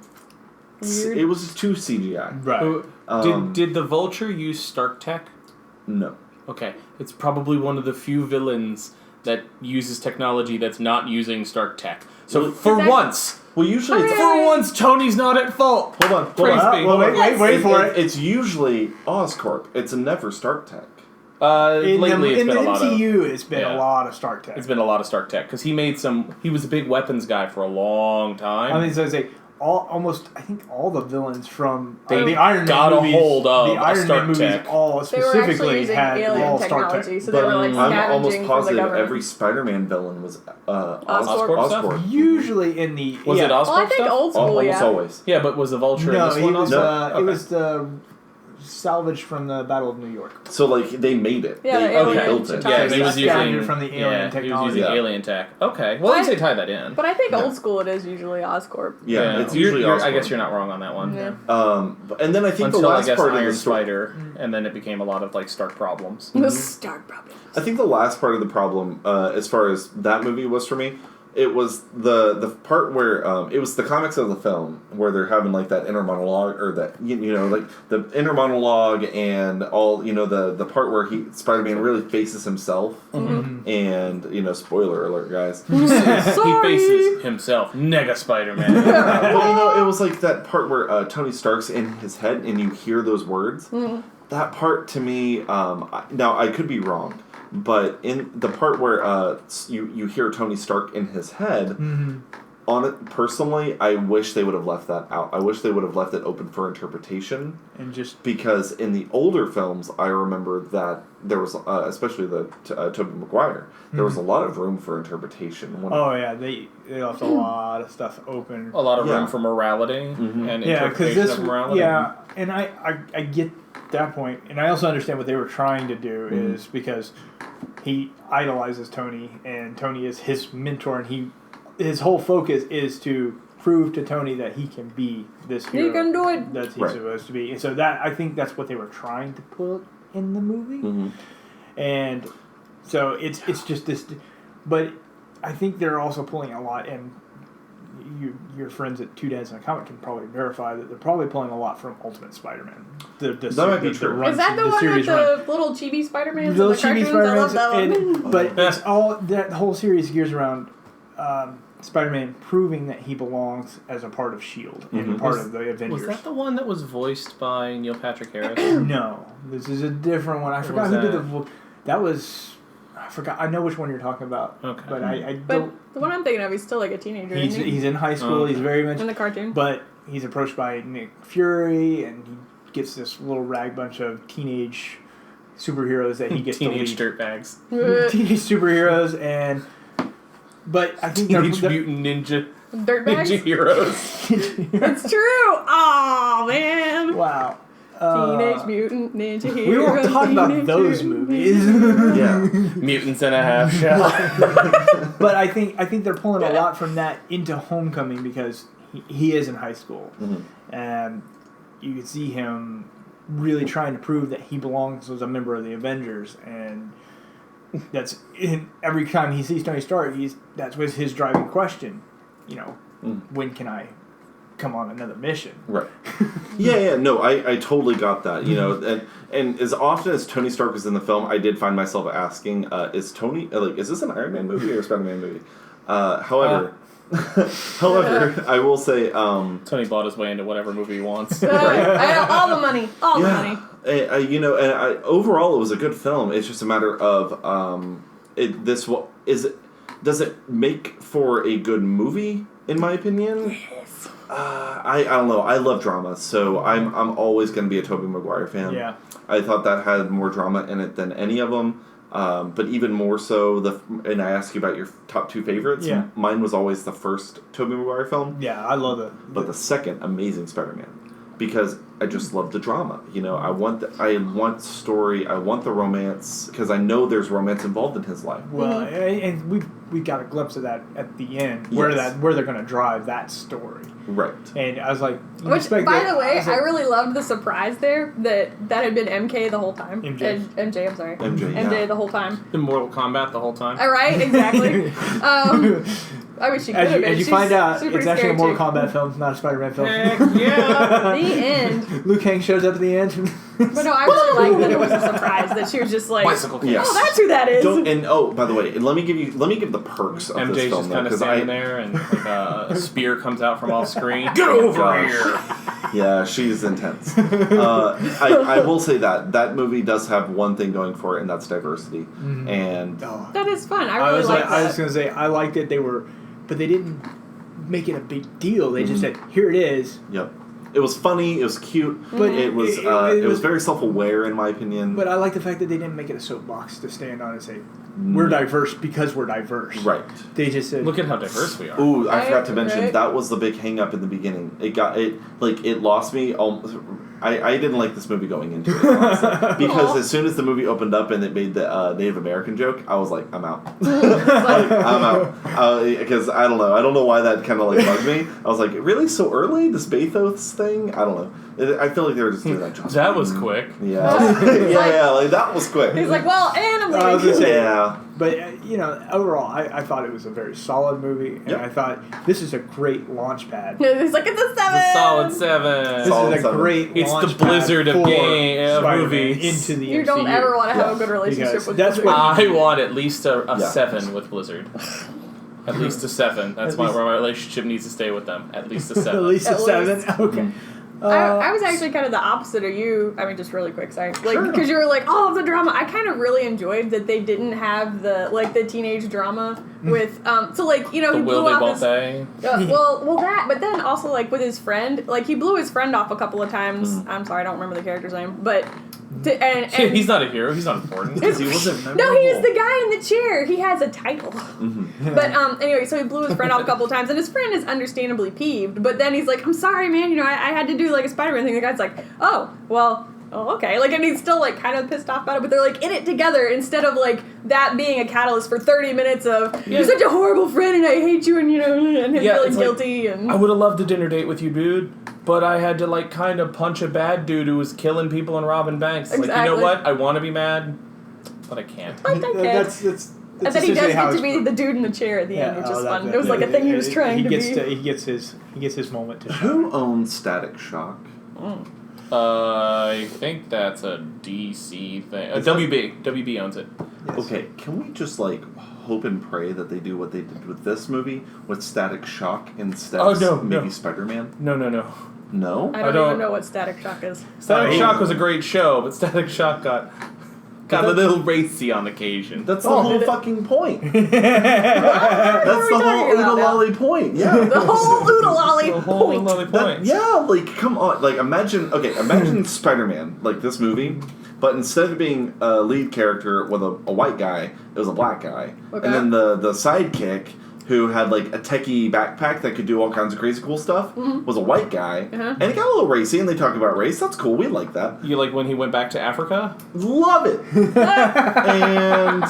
Weird. It was just too CGI. Right. Did the Vulture use Stark tech? No. Okay, it's probably one of the few villains that uses technology that's not using Stark tech. So Well, for Exactly. once, Well, usually it's for once, Tony's not at fault. hold on. Praise be. Well, wait for it. It's usually Oscorp. It's never Stark Tech. Lately, it's in been the a lot of. MCU, it's been yeah. a lot of Stark Tech. It's been a lot of Stark tech because he was a big weapons guy for a long time. I mean, so I say I think all the villains from They the Iron Man got a movies, hold of the a Iron Stark Man movies tech. all They were actually specifically using had alien all Stark technology, Tech. so they were like I'm scavenging almost from the positive government. every Spider-Man villain was Oscorp stuff? Oscorp. Usually in the Was it Oscorp Well, I think stuff? old school, Almost yeah. always. Yeah, but was the Vulture in No, this he one was also? it was the salvaged from the Battle of New York. So like they made it. Yeah, they, the they alien built it. technology. Yeah, So he was they scavenged using from the alien He was technology. using Yeah. alien tech. Okay, well, at least they tied that in. But I think Yeah. old school it is usually Oscorp. Yeah, it's usually I Oscorp. guess you're not wrong on that one. Yeah. And then I think Until the I last guess part of Iron the story. Spider, and then it became a lot of like Stark problems. The Stark problems. I think the last part of the problem, as far as that movie was for me, it was the part where it was the comics of the film where they're having like that inner monologue or that you know like the inner monologue and all the part where Spider-Man really faces himself and spoiler alert guys. He faces himself, Nega Spider-Man. Well, it was like that part where Tony Stark's in his head and you hear those words. That part to me, now I could be wrong, but in the part where you hear Tony Stark in his head, on it personally, I wish they would have left that out. I wish they would have left it open for interpretation. And just Because in the older films, I remember that there was, especially the Tobey Maguire, there was a lot of room for interpretation. they left a lot of stuff open. A lot of room Yeah. for morality and Yeah, because interpretation this of morality. and I get that point, and I also understand what they were trying to do is because he idolizes Tony, and Tony is his mentor, and his whole focus is to prove to Tony that he can be this hero. You can do it. That he's Right. supposed to be, and so that I think that's what they were trying to put in the movie, and so it's just this, but I think they're also pulling a lot, and your friends at Two Dads and a Comic can probably verify that they're probably pulling a lot from Ultimate Spider-Man. That might be true. Is that the one with series the run. little chibi Spider-Mans Little and the chibi cartoons? I love that one. Spider-Mans, but it's all that whole series gears around Spider-Man proving that he belongs as a part of S.H.I.E.L.D. and part of the Avengers. Was that the one that was voiced by Neil Patrick Harris? No, this is a different one. I forgot was who did that? the that was. I forgot. I know which one you're talking about. Okay. But I But don't. the one I'm thinking of, he's still like a teenager. He's isn't he? in high school. Okay. He's very much. In the cartoon. But he's approached by Nick Fury, and he gets this little rag bunch of teenage superheroes that he gets Teenage to lead. dirtbags. Teenage superheroes, and but I think Teenage they're Mutant Ninja Dirtbags? Heroes. It's true! Oh man! wow. Teenage Mutant Ninja Hero. We won't talk about Teenage those Mutant movies. Yeah. Mutants and a half shell. But I think they're pulling a lot from that into Homecoming because he is in high school, and you can see him really trying to prove that he belongs as a member of the Avengers, and that's in every time he sees Tony Stark, that was his driving question. When can I come on another mission? Right. Yeah, no, I totally got that. And as often as Tony Stark is in the film, I did find myself asking, is Tony is this an Iron Man movie or a Spider-Man movie? However, I will say, Tony bought his way into whatever movie he wants. All the money. All the money. Overall, it was a good film. It's just a matter of does it make for a good movie? In my opinion, Yes. I don't know. I love drama, so I'm always going to be a Tobey Maguire fan. Yeah. I thought that had more drama in it than any of them. But even more so, and I asked you about your top two favorites. Yeah. Mine was always the first Tobey Maguire film. Yeah, I love it. But the second, Amazing Spider-Man, because I just love the drama. I want story. I want the romance because I know there's romance involved in his life. Well, and we we got a glimpse of that at the end, where they're going to drive that story. Right. And I was like, Which, by the way, I really loved the surprise there that had been MK the whole time. MJ, I'm sorry. MJ the whole time. In Mortal Kombat the whole time. All right, exactly. I wish she could have been. As you find out, it's actually a Mortal Kombat film, not a Spider-Man film. Heck yeah! The end. Liu Kang shows up at the end. But no, I really liked that it was a surprise that she was just like, Bicycle kick. Yes. oh, that's who that is. By the way, let me give the perks of MJ's this film just kind of because standing there, and like, a spear comes out from off screen. Get over here! Yeah, she's intense. I will say that movie does have one thing going for it, and that's diversity. And that is fun. I really liked that. I was going to say, I liked it. But they didn't make it a big deal. They just said, here it is. Yep. It was funny. It was cute. But it was very self-aware, in my opinion. But I like the fact that they didn't make it a soapbox to stand on and say, we're diverse because we're diverse. Right. They just said, Look at how diverse we are. Ooh, I forgot to mention, that was the big hang-up in the beginning. It lost me. I didn't like this movie going into it, honestly. Because as soon as the movie opened up and it made the Native American joke, I was like, I'm out. I'm out. Because I don't know. I don't know why that kind of like bugged me. I was like, really? So early? This Bathos thing? I don't know. I feel like they were just doing that. That was quick. Yeah. Like that was quick. He's like, well, and I'm leaving. I was gonna say, yeah. But, overall, I thought it was a very solid movie, and I thought this is a great launch pad. He's like, it's a 7. It's a solid 7. This is a great It's launch the Blizzard pad of for movies. into the You MCU. don't ever want to have a good relationship with that's Blizzard. what- I want at least a 7 with Blizzard. At least a 7. That's where my relationship needs to stay with them. At least a 7. At least a 7? Okay. I was actually kind of the opposite of you. I mean, just really quick, sorry. Because you were like, oh, the drama. I kind of really enjoyed that they didn't have the teenage drama with, he blew off his... well, that, but then also, with his friend, he blew his friend off a couple of times. I'm sorry, I don't remember the character's name, but... he's not a hero. He's not important. Because he wasn't memorable. No, he's the guy in the chair. He has a title. But anyway, so he blew his friend off a couple of times, and his friend is understandably peeved. But then he's like, "I'm sorry, man. I had to do a Spider-Man thing." The guy's like, "Oh, well." Oh, okay. And he's still kind of pissed off about it, but they're in it together instead of that being a catalyst for 30 minutes of you're such a horrible friend and I hate you and him feeling guilty and I would have loved a dinner date with you, dude, but I had to kind of punch a bad dude who was killing people and robbing banks. Exactly. You know what? I want to be mad, but I can't. But I can't. That's and then he does get to be the dude in the chair at the end, which is fun. It was a thing he was trying to be. He gets his moment to shine. Who owns Static Shock? I think that's a DC thing. WB owns it. Yes. Okay, can we just hope and pray that they do what they did with this movie with Static Shock instead of maybe Spider-Man? No. No? I don't even know what Static Shock is. Static Shock was a great show, but Static Shock got a little racy on occasion. That's the whole fucking point. That's the whole oodle-lolly point. Yeah. The whole oodle-lolly point. Come on. Imagine Spider-Man, this movie, but instead of being a lead character with a white guy, it was a black guy. Okay. And then the sidekick, who had a techie backpack that could do all kinds of crazy cool stuff, was a white guy. And it got a little racy, and they talk about race. That's cool. We like that. You like when he went back to Africa? Love it. And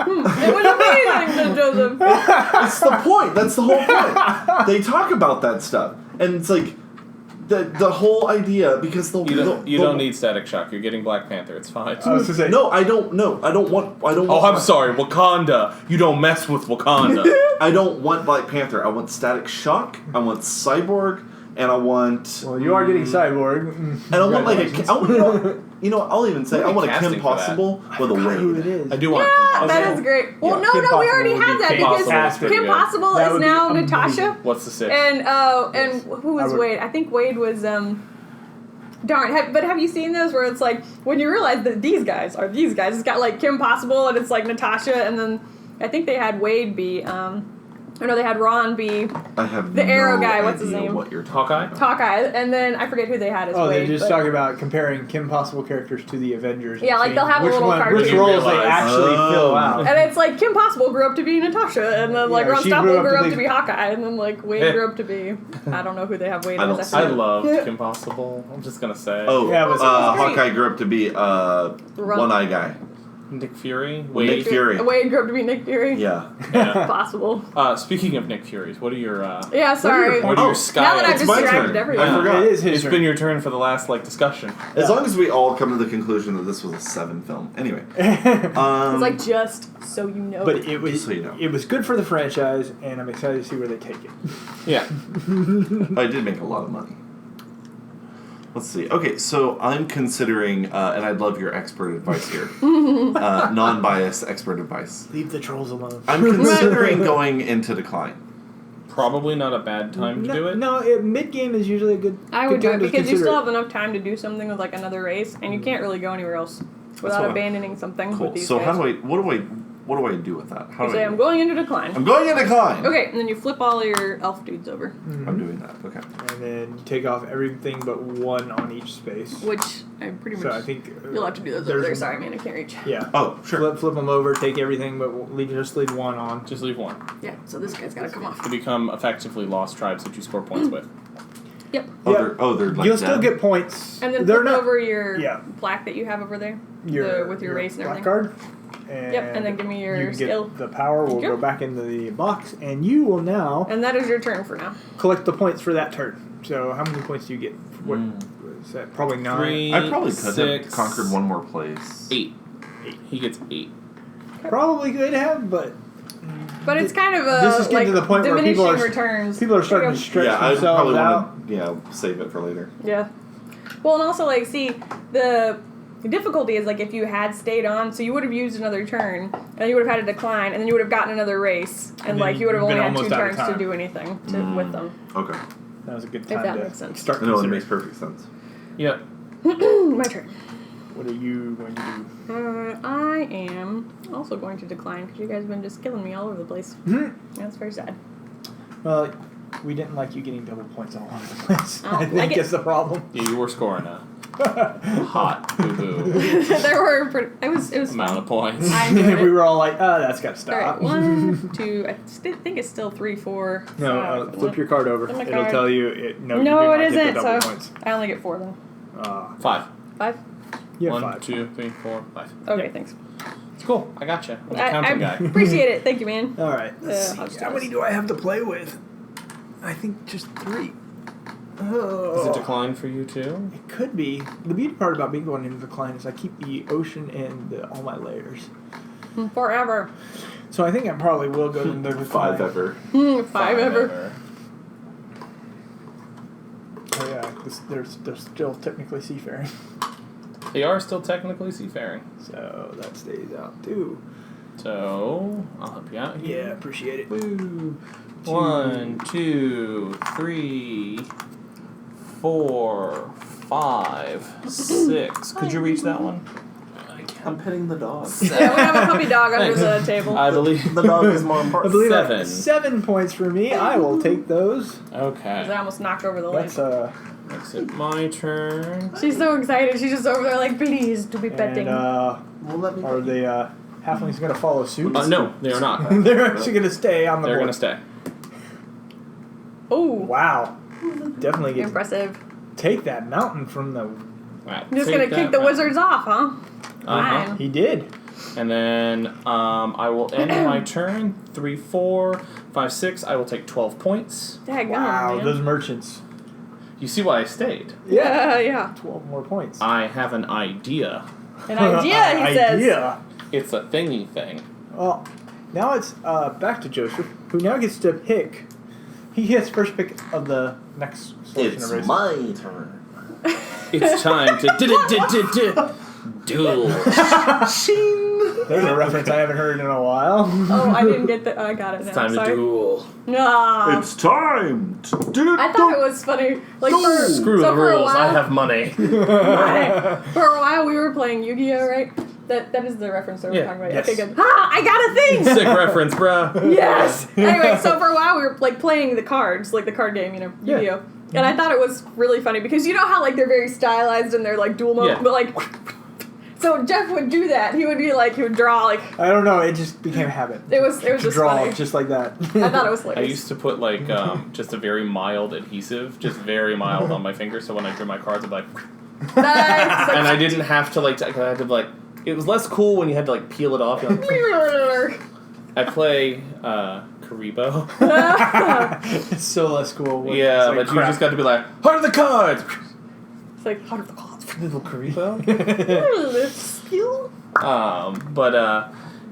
It was amazing, Joseph. it's the point. That's the whole point. They talk about that stuff, and it's the whole idea because you don't need Static Shock. You're getting Black Panther. It's fine. I was gonna say, no, I don't want. Oh, I'm sorry, Wakanda. You don't mess with Wakanda. I don't want Black Panther. I want Static Shock. I want Cyborg, and I want. Well, you are getting Cyborg. And I want I'll even say I want a Kim Possible with a Who wig. it is? I do want. Yeah, that is great. Well, Kim no, we already Possible have would that be because fantastic. Kim Possible That is would be now amazing. Natasha. What's the six? And who was Wade? I think Wade was Darn, but have you seen those where it's when you realize that these guys are these guys? It's got Kim Possible and it's Natasha, and then I think they had Wade be they had Ron be I have the no Arrow guy. What's his idea name? What you're talking Hawkeye? Hawkeye, and then I forget who they had as Oh, Wade. they're just talking about comparing Kim Possible characters to the Avengers. Yeah, and they'll have a which little cartoon. which roles they Realize. actually fill out. And it's Kim Possible grew up to be Natasha, and then Ron she Stopple grew up be- to be Hawkeye, and then Wade grew up to be I don't know who they have Wade I as. don't I love Kim Possible. I'm just gonna say. Oh, Yeah, but Hawkeye grew up to be One Eye Guy. Nick Fury? Nick Fury. Wade grew up to be Nick Fury. Yeah. Yeah. Possible. Speaking of Nick Furies, what are your Yeah, sorry. what are your sky? Now that I've it's my distracted turn. everyone. I forgot. It is his It's turn. been your turn for the last discussion. As long as we all come to the conclusion that this was a 7 film. Anyway. It's like, just so you know. But it was Just so you know. it was good for the franchise, and I'm excited to see where they take it. Yeah. I did make a lot of money. Let's see. Okay, so I'm considering, and I'd love your expert advice here. Non-biased expert advice. Leave the trolls alone. I'm considering going into decline. Probably not a bad time to do it. No, mid game is usually a good. I would do good it time to because you consider still it. have enough time to do something with another race, and you can't really go anywhere else without what I- abandoning something Cool. with these So guys. how do I? What do I do with that? How You do say, I? I'm going into decline. I'm going into decline. Okay, and then you flip all your elf dudes over, I'm doing that. Okay. And then you take off everything but one on each space. which I'm pretty So much. I think You'll have to do those over there's there. Sorry, man, I can't reach. Yeah. Oh, sure. Flip them over, take everything, but just leave one on. Just leave one Yeah, so this guy's gotta come off. to become effectively lost tribes that you score points with. Yep. Oh, Yeah. they're like You'll still dead. get points. And then they're flip not over your yeah. plaque that you have over there with your race and black everything. card. And Yep, and then give me your you can skill. Get the power will Okay. go back into the box, and you will now And that is your turn for now. collect the points for that turn. So how many points do you get? What Hmm. is that? Probably 9. 3, I probably could have 6, conquered one more place. 8. He gets 8. Probably could have, but But it's kind of a This is getting to the point where diminishing people are- returns. people are starting to stretch Yeah, I themselves probably out. want to save it for later. Yeah. Well, and also see the difficulty is if you had stayed on, so you would have used another turn, and you would have had a decline, and then you would have gotten another race, and then you would have you've only been had 2 almost out of turns to time. do anything with them. Okay. That was a good If time that to makes sense. start No, it considering. makes perfect sense. Yep. My turn. What are you going to do? I am also going to decline because you guys have been just killing me all over the place. Mhm. That's very sad. Well, we didn't like you getting double points all over the place. I don't I think like it. is the problem. Yeah, you were scoring a hot boo-boo There were it was amount of points. I enjoyed we it. were all like, that's got to All right, stop. 1, 2. I think it's still 3, 4. No, 5. flip your card over. Flip my It'll card. tell you. It, no, No, you it did not isn't. get the double So points. I only get 4 then. 5. 5. You have 1, 5. 2, 3, 4, 5. Okay, Yeah. thanks. It's cool. I gotcha. I'm a I counting guy. appreciate it. Thank you, man. All right. Let's I'll see. just How do many this. do I have to play with? I think just 3. Oh. Is it decline for you too? It could be. The beauty part about being going into decline is I keep the ocean and all my layers. Forever. So I think I probably will go into decline. 5 ever. 5 ever. Oh yeah, they're still technically seafaring. They are still technically seafaring. So that stays out too. So, I'll help you out here. Yeah, appreciate it. Woo. 1, 2, 3, 4, 5, 6. Could you reach that one? I'm petting the dog. Yeah, we have a puppy dog under the Thanks. table. I believe The dog is more I important. believe 7. that's 7 points for me. I will take those. Okay. I almost knocked over the light. That's Makes it my turn. She's so excited. She's just over there please to be petting. and Well, let me. are the halflings going to follow suit? No, they are not. They're actually going to stay on the They're board. going to stay. Oh, Wow. Definitely get impressive. take that mountain from the. Right, You're just take gonna that kick the back. wizards off, huh? Uh-huh. Fine. He did. And then I will end my turn. 3, 4, 5, 6. I will take 12 points. Daggone, Wow, man. those merchants. You see why I stayed? Yeah. 12 more points. I have an idea. An idea, he says. Idea. It's a thingy thing. Well, now it's back to Joseph, who now gets to pick. He gets first pick of the next selection It's of races. my turn. It's time to duel. There's a reference I haven't heard in a while. Oh, I didn't get the. I got it now. It's time Sorry. to duel. No. It's time to do I thought it was funny. Screw the for a rules. I while, have money. for a while we were playing Yu-Gi-Oh, right? That is the reference that we're Yeah. talking about. Yes. Okay, good. Ah, I got a thing. Sick reference, bruh. Yes. Anyway, so for a while we were playing the cards, the card game, Yeah. Yu-Gi-Oh. And I thought it was really funny because you know how they're very stylized and they're dual mode, Yeah. but so Jeff would do that. He would be he would draw I don't know. It just became a habit. it was to just draw funny. just like that. I thought it was I hilarious. used to put just a very mild adhesive, just very mild on my finger, so when I drew my cards, I'd be like, Nice. and I didn't have to I had to It was less cool when you had to like peel it off. You're like, I play Karibo. It's so less cool. When Yeah, it's like but you just got to be like, heart of the cards! It's like, how did the cards? Little Karibo. Skill?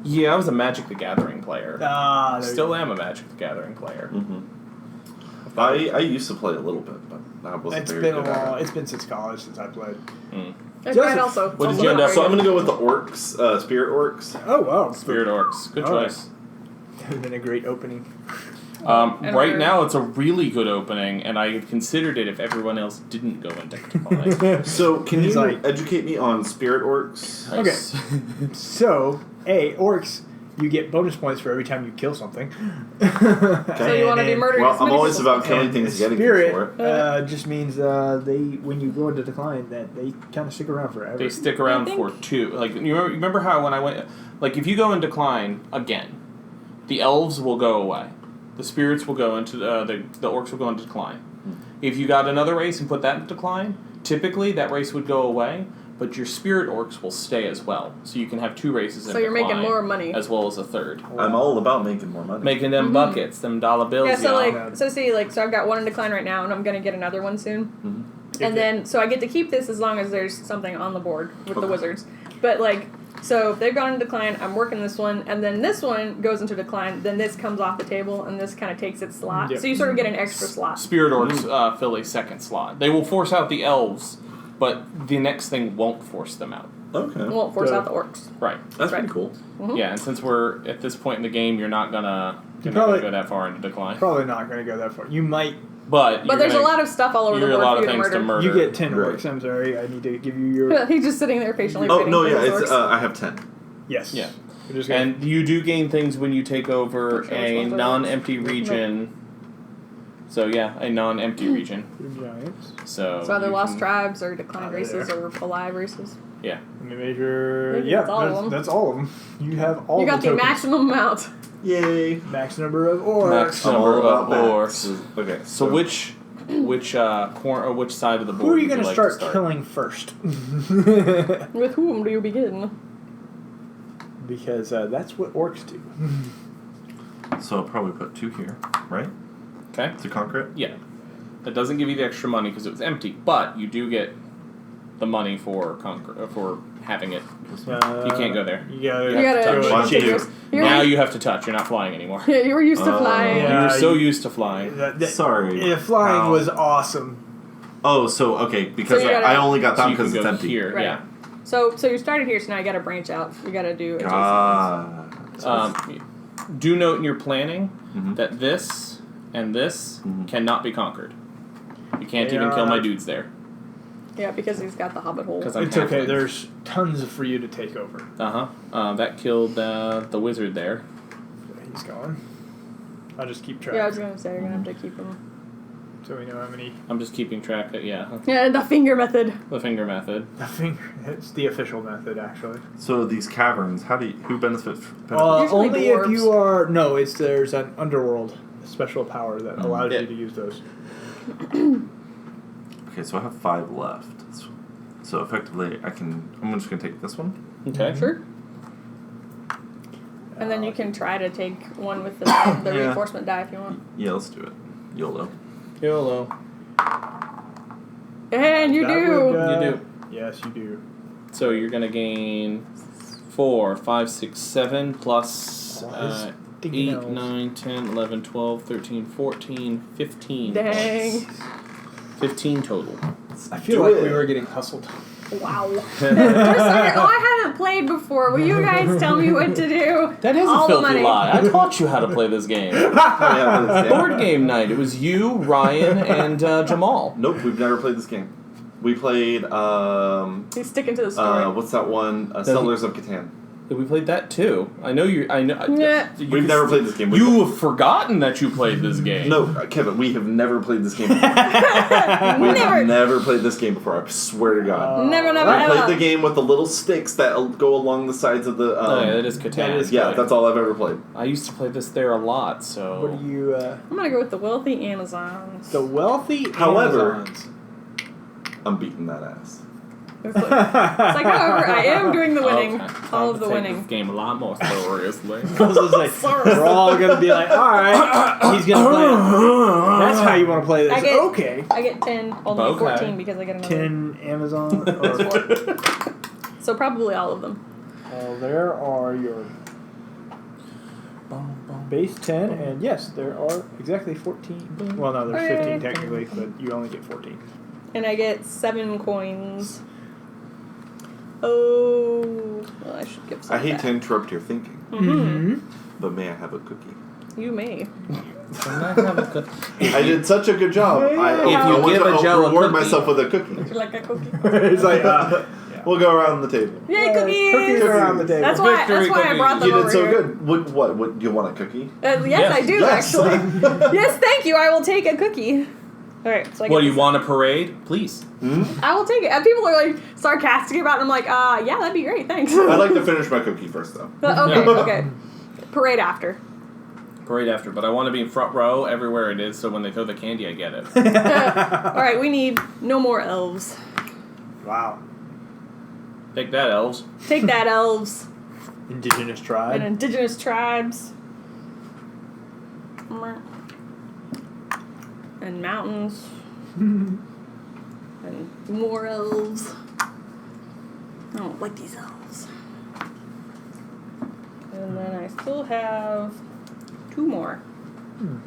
Yeah, I was a Magic the Gathering player. Ah, there Still you am a Magic the Gathering player. Mm-hmm. I used to play a little bit, but that go. wasn't It's very been a good at while. it. It's been since college since I played. I tried also. What did you end up- So I'm gonna go with the orcs, spirit orcs. Oh wow, Spirit Orcs. Good Alright. choice. That would have been a great opening. And Right we're- now, it's a really good opening, and I had considered it if everyone else didn't go into decline. So can He's you like- educate me on spirit orcs? Nice. So, orcs, you get bonus points for every time you kill something. So you want to be murdering Well, as I'm many always people about as killing And things and getting spirit things for it. just means when you go into decline, that they kind of stick around forever. They stick around I for think- 2. Like you remember how when I went, like if you go in decline again, the elves will go away, the spirits will go into the orcs will go into decline. If you got another race and put that in decline, typically that race would go away, but your spirit orcs will stay as well. So you can have 2 races in So you're making decline, more money. as well as a third, I'm all about making more money. making them buckets, them dollar bills. Yeah, so y'all. so I've got one in decline right now, and I'm gonna get another one soon. And then, so I get to keep this as long as there's something on the board with the Okay. wizards. But so if they've gone into decline, I'm working this one, and then this one goes into decline. Then this comes off the table, and this kind of takes its slot. Yep. So you sort of get an extra slot. Spirit orcs fill a second slot. They will force out the elves, but the next thing won't force them out. Okay. It won't force So- out the orcs. Right. That's right. pretty cool. Yeah, and since we're at this point in the game, you're not gonna probably- go that far into decline. Probably not going to go that far. You might. But But there's a lot of stuff all over the you're a board lot for of you to things to murder. murder. You get 10 Right. orcs. I'm sorry. I need to give you your. He's just sitting there patiently Oh waiting no, for yeah, his it's orcs. I have 10. Yes. Yeah. We're just gonna- And you do gain things when you take over Which ones a are those? non-empty region. So yeah, a non-empty region. your giants. So So either you lost can- tribes or declined they're races there. or alive races. Yeah. Let me measure. Maybe Yeah, that's all of them. that's all of them. You have all You got the tokens. maximum amount. Yay. Max number of orcs. Max I'm number all of about orcs. that. Okay. So which corner or which side of the board Who are you would going to like start killing first? With whom do you begin? Because that's what orcs do. So I'll probably put 2 here, right? Okay. To conquer it. Yeah. That doesn't give you the extra money because it was empty, but you do get the money for for having it. You can't go there. You gotta, You You have to gotta touch. Why don't you do- yours. You're, Now you have to touch. You're not flying anymore. yeah, you were used to flying. Yeah. you were so you- used to flying. Sorry. Yeah, flying How? was awesome. Oh, so okay, because So you gotta- I only got So that you can because it's go empty. here. Right. Yeah. So you started here, so now you gotta branch out. You gotta do adjacent ones. Ah. Do note in your planning Mhm. that this and this Mhm. cannot be conquered. You can't They even kill are- my dudes there. Yeah, because he's got the hobbit hole. 'Cause I'm It's okay. halfling. There's tons for you to take over. That killed the wizard there. He's gone. I'll just keep track. Yeah, I was gonna say you're gonna have to keep him. So we know how many. I'm just keeping track of Yeah, the finger method. the finger method. I think it's the official method, actually. So these caverns, who benefits? Usually Only if dwarves. you are. No, there's an underworld special power that allows Yeah. you to use those. Okay, so I have 5 left. So effectively, I'm just gonna take this one. Okay. Sure. And then you can try to take one with the Yeah. reinforcement die if you want. Yeah, let's do it. YOLO. YOLO. And you That do. would, You do. Yes, you do. So you're gonna gain 4, 5, 6, 7 plus Plus stinking 8, elves. 9, 10, 11, 12, 13, 14, 15. Dang. 15 total. I feel Do like it. we were getting hustled. Wow. I haven't played before. Will you guys tell me what to do? That is All a the filthy money. lie. I taught you how to play this game. Oh, yeah, that's- yeah. Board game night. It was you, Ryan, and Jamal. Nope, we've never played this game. We played He's sticking to the story. what's that one? Settlers of Catan. We played that too. I know you. I know. Yeah. We've never played this game. You have forgotten that you played this game. No, Kevin, we have never played this game before. We Never. have never played this game before, I swear to God. Never, never, I ever. played the game with the little sticks that go along the sides of the... Oh, yeah, that is Catan. that is- yeah, that's all I've ever played. I used to play this there a lot. So. What are you? I'm gonna go with the wealthy Amazons. The wealthy However- Amazons. I'm beating that ass. It's like, however, I am doing the winning. Okay. All of the Take winning. This game a lot more seriously. We're all gonna be like, all right, he's gonna play it. That's how you want to play this. Okay. I get 10, only Okay. 14 because I get another. 10 Amazon. So probably all of them. Well, there are your base 10, and yes, there are exactly 14. Well, no, there's 15 technically, but you only get 14. And I get 7 coins. Oh, well, I should give some I hate back. to interrupt your thinking, Mm-hmm. but may I have a cookie? You may. I did such a good job. If I you want give to a Joe a reward cookie- myself with a cookie. Would you like a cookie? It's like, We'll go around the table. Yay, cookies! Cookies around the table. That's why I Victory brought them You over did so here. good. What? Do you want a cookie? Yes, I do Yes. actually. Yes, thank you. I will take a cookie. All right. So I get What, do you this. want a parade? Please. I will take it. And people are like sarcastic about it. I'm like, yeah, that'd be great. Thanks. I'd like to finish my cookie first, though. Okay. Yeah. Okay. Parade after. Parade after, but I want to be in front row everywhere it is, so when they throw the candy, I get it. All right. We need no more elves. Wow. Take that, elves. Take that, elves. Indigenous And tribe. indigenous tribes. And mountains. And more elves. I don't like these elves. And then I still have 2 more. I'm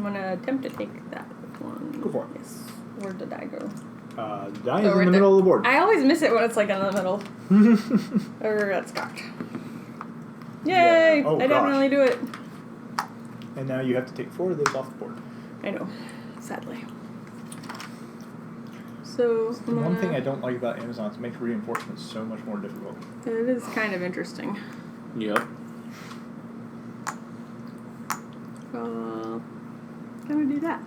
gonna attempt to take that one. Go for it. Yes. Where did I go? Die is Oh, in right the middle of the board. I always miss it when it's like in the middle. Or that's cocked. Yay! Yeah. Oh, I gosh. definitely do it. And now you have to take 4 of those off the board. I know, sadly. So The one thing I don't like about Amazon is it makes reinforcements so much more difficult. it is kind of interesting. Yep. Gonna do that.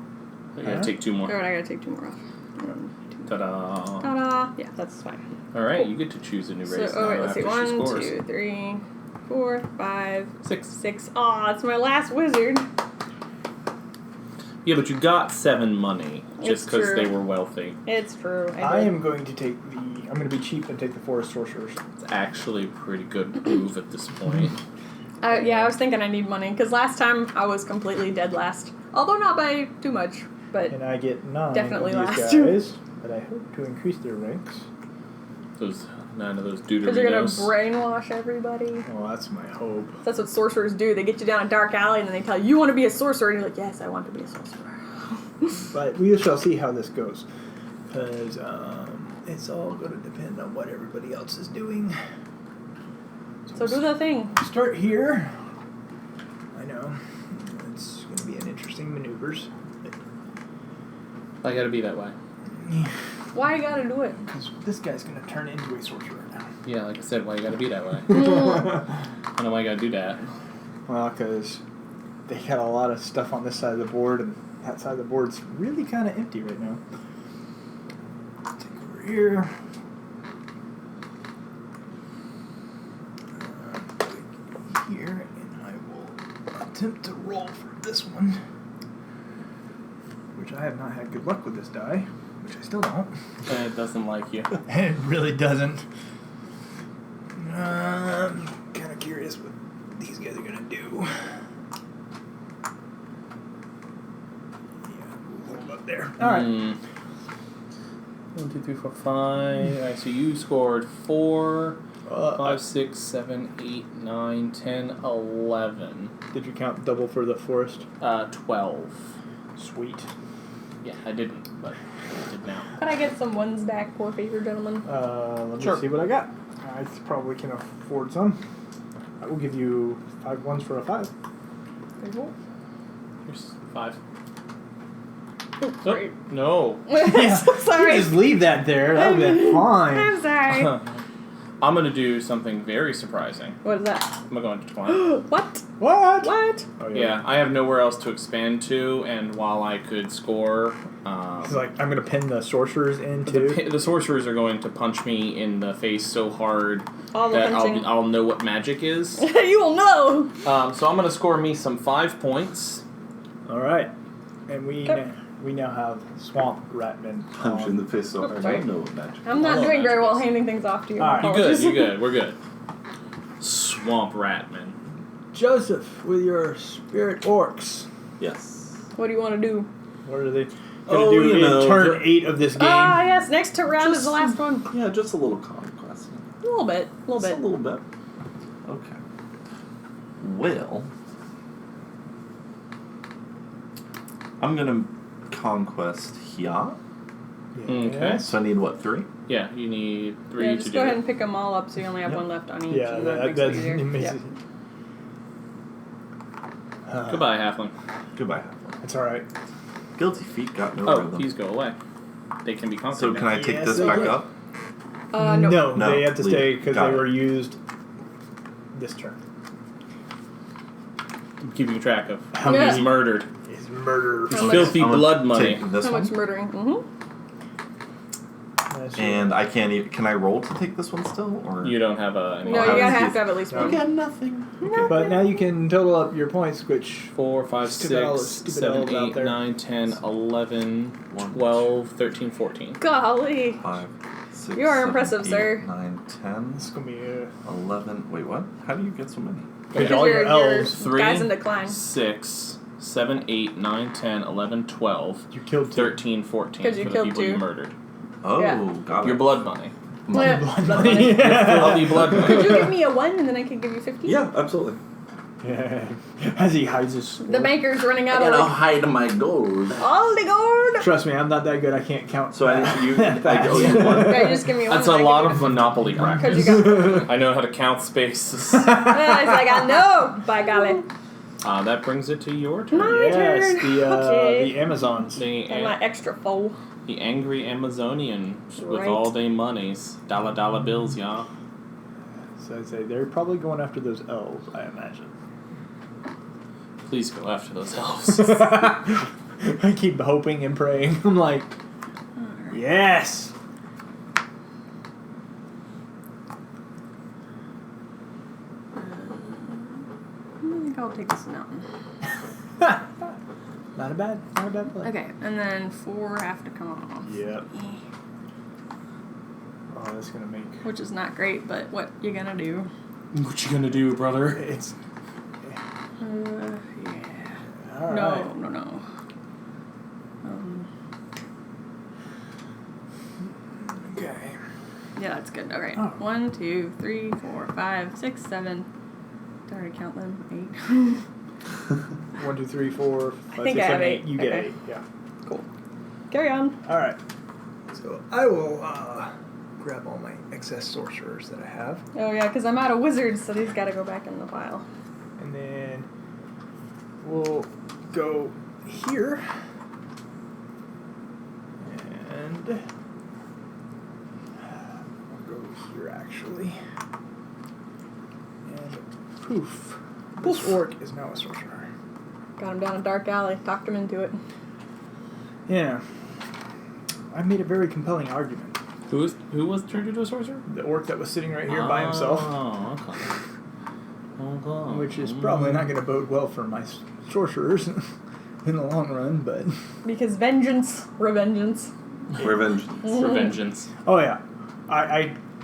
I gotta take 2 Or more. I gotta take 2 more off. 1, 2. Ta-da. Ta-da! Yeah, that's fine. Alright, you get to choose a new race So, now let's see. after she 1, scores. 2, 3, 4, 5, 6. 6. Aw, it's my last wizard. Yeah, but you got 7 money just It's because true. they were wealthy. It's true. I did. am going to take I'm going to be cheap and take the Forest Sorcerers. It's actually a pretty good move at this point. Yeah, I was thinking I need money because last time I was completely dead last. Although not by too much, but And I get 9 Definitely of these last. guys, but I hope to increase their ranks. Those 9 of those because you're gonna deuterinos. brainwash everybody. Well, that's my hope. That's what sorcerers do. They get you down a dark alley and then they tell you want to be a sorcerer, and you're like, yes, I want to be a sorcerer. But we shall see how this goes. Because it's all going to depend on what everybody else is doing. So do the thing. Start here. I know. It's going to be an interesting maneuvers. I gotta be that way. Why you gotta do it? Because this guy's going to turn into a sorcerer now. Yeah, like I said, why you gotta be that way? I don't know why you gotta do that. Well, because they got a lot of stuff on this side of the board, and that side of the board's really kind of empty right now. Take over here. Here, and I will attempt to roll for this one, which I have not had good luck with this die, which I still don't. And it doesn't like you. It really doesn't. I'm kind of curious what these guys are gonna do. Yeah, we'll hold up there. All right. 1, 2, 3, 4, 5. Alright, so you scored 4, 5, 6, 7, 8, 9, 10, 11. Did you count double for the forest? 12. Sweet. Yeah, I didn't, but I did now. Can I get some ones back, poor favored gentleman? Let Sure. me see what I got. I probably can afford some. I will give you 5 ones for a 5. Here's 5. Oh, sorry. No. Yeah. Sorry. You just leave that there. That would be fine. I'm sorry. I'm gonna do something very surprising. What is that? I'm going to 20. What? What? What? Oh, Yeah, I have nowhere else to expand to, and while I could score, It's like I'm gonna pin the sorcerers in too. the sorcerers are going to punch me in the face so hard All the that punching. I'll know what magic is. You will know. So I'm gonna score me some 5 points. All right, and we Okay. we now have Swamp Ratman. Punch in the face so hard. I don't know what magic. I'm not Oh, doing very well magic. handing things off to you. All right. You Apologies. good, you good, we're good. Swamp Ratman. Joseph, with your spirit orcs, Yes. What do you want to do? what are they going to Oh, do you in know, turn 8 of this game? Ah, yes. Next to round is Just- the last one. Yeah, just a little conquest. A little bit. A little Just bit. a little bit. Okay. Well, I'm gonna conquest here. Okay. So I need what, 3? Yeah, you need 3 Yeah, to just do go ahead it. and pick them all up so you only have Yep. one left on each. Yeah, and that makes that it easier. makes Yeah. it. Goodbye, Halfling. Goodbye. It's alright. Guilty feet got no Oh, rhythm. please go away. They can be conquered. So can I take Yes, this they back can. up? No. No, they have to leave stay it. because Got they it. were used this turn. I'm keeping track of How Yeah. he's murdered. Is murder. How much- Filthy I'm gonna blood money. take this How one. much murdering? Mm-hmm. And I can't even. Can I roll to take this one still? Or You don't have a. No, you How gotta is have it? to have at least No. one. got nothing. Okay. But now you can total up your points, which 4, 5, Stupid elves, 6, stupid 7, elves out 8, there. 9, 10, 11, 1, 12, 13, 14. Golly. 5, 6, You are 7, impressive, 8, sir. 9, 10, it's gonna be 11. Wait, what? How do you get so many? because all your elves. 3, guys in decline. 6, 7, 8, 9, 10, 11, 12, You killed 2. 13, 14 'Cause you for the killed people 2. you murdered. Oh, Yeah. got Your it. blood money. Yeah. Blood money. Filthy blood Could money. you give me a 1 and then I could give you 50? Yeah, absolutely. Yeah. As he hides his sword. The banker's running out of I'll like, hide my gold. all the gold. Trust me, I'm not that good. I can't count. So I owe you one. Okay, just give me one. That's a and I lot give of you Monopoly Because practice. you got. I know how to count spaces. It's like I know. By golly. That brings it to your turn. My Yes, turn. the Okay. the Amazons. And my extra foe. The angry Amazonian with Right. all day monies. Dollar bills, y'all. So I'd say they're probably going after those elves, I imagine. Please go after those elves. I keep hoping and praying. I'm like, yes. I think I'll take this mountain. Not a bad play. Okay, and then 4 have to come off. Yep. Oh, that's gonna make Which is not great, but what you gonna do? What you gonna do, brother? it's Yeah. all right. No. Okay. Yeah, that's good. Okay. Oh. 1, 2, 3, 4, 5, 6, 7. Did I already count them? 8. 1, 2, 3, 4, 5, think 6, I have 7, 8. 8. You get Okay. 8. Yeah. Cool. Carry on. All right. So I will grab all my excess sorcerers that I have, Oh yeah, because I'm out of wizards, so these gotta go back in the pile. and then we'll go here, and we'll go here actually, and poof. This orc is now a sorcerer. Got him down a dark alley. Talked him into it. Yeah. I made a very compelling argument. Who was turned into a sorcerer? The orc that was sitting right here by himself, Oh, okay. which is probably not going to bode well for my sorcerers in the long run, but... Because vengeance, revengeance. Revenge. For vengeance. Oh, yeah.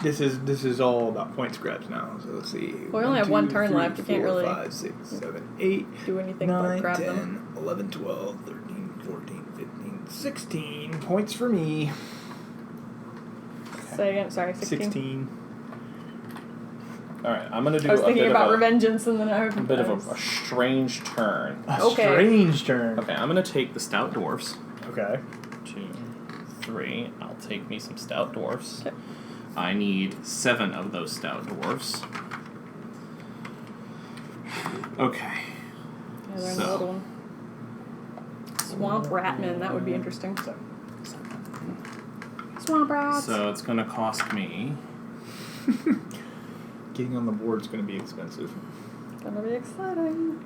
This is all about points grabs now, so let's see. Well, we only have one turn left, you can't really 5, 6, 7, 8, Do anything but 9, grab 10, them. 11, 12, 13, 14, 15, 16. Points for me. Say again. Sorry, 16. 16. Alright, I'm gonna do I was a thinking bit about of revengeance, and then I a bit of a strange turn. A Okay. strange turn. Okay, I'm gonna take the stout dwarfs. Okay. 2, 3. I'll take me some stout dwarfs. Okay. I need 7 of those stout dwarfs. Okay. Yeah, there's So. a little one. Swamp Ratman, that would be interesting. Swamp Rats. So it's gonna cost me. Getting on the board's going to be expensive. Gonna be exciting.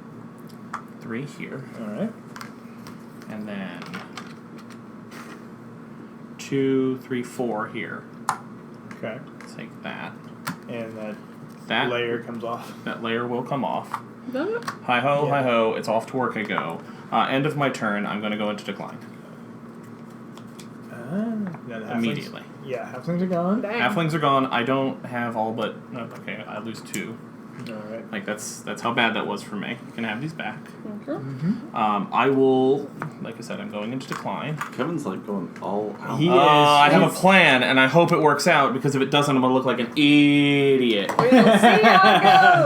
3 here. Alright. And then 2, 3, 4 here. Okay. Take that. And That layer comes off. that layer will come off. Done it? Hi ho, Yeah. hi ho. It's off to work I go. End of my turn. I'm going to go into decline. Yeah, the halflings- immediately. Yeah, halflings are gone. Dang. Halflings are gone. I don't have all but okay. I lose 2. All right. Like that's how bad that was for me. You can have these back. Sure. I will, like I said, I'm going into decline. Kevin's like going all out. He is. I have a plan, and I hope it works out because if it doesn't, I'm gonna look like an idiot. We'll see how it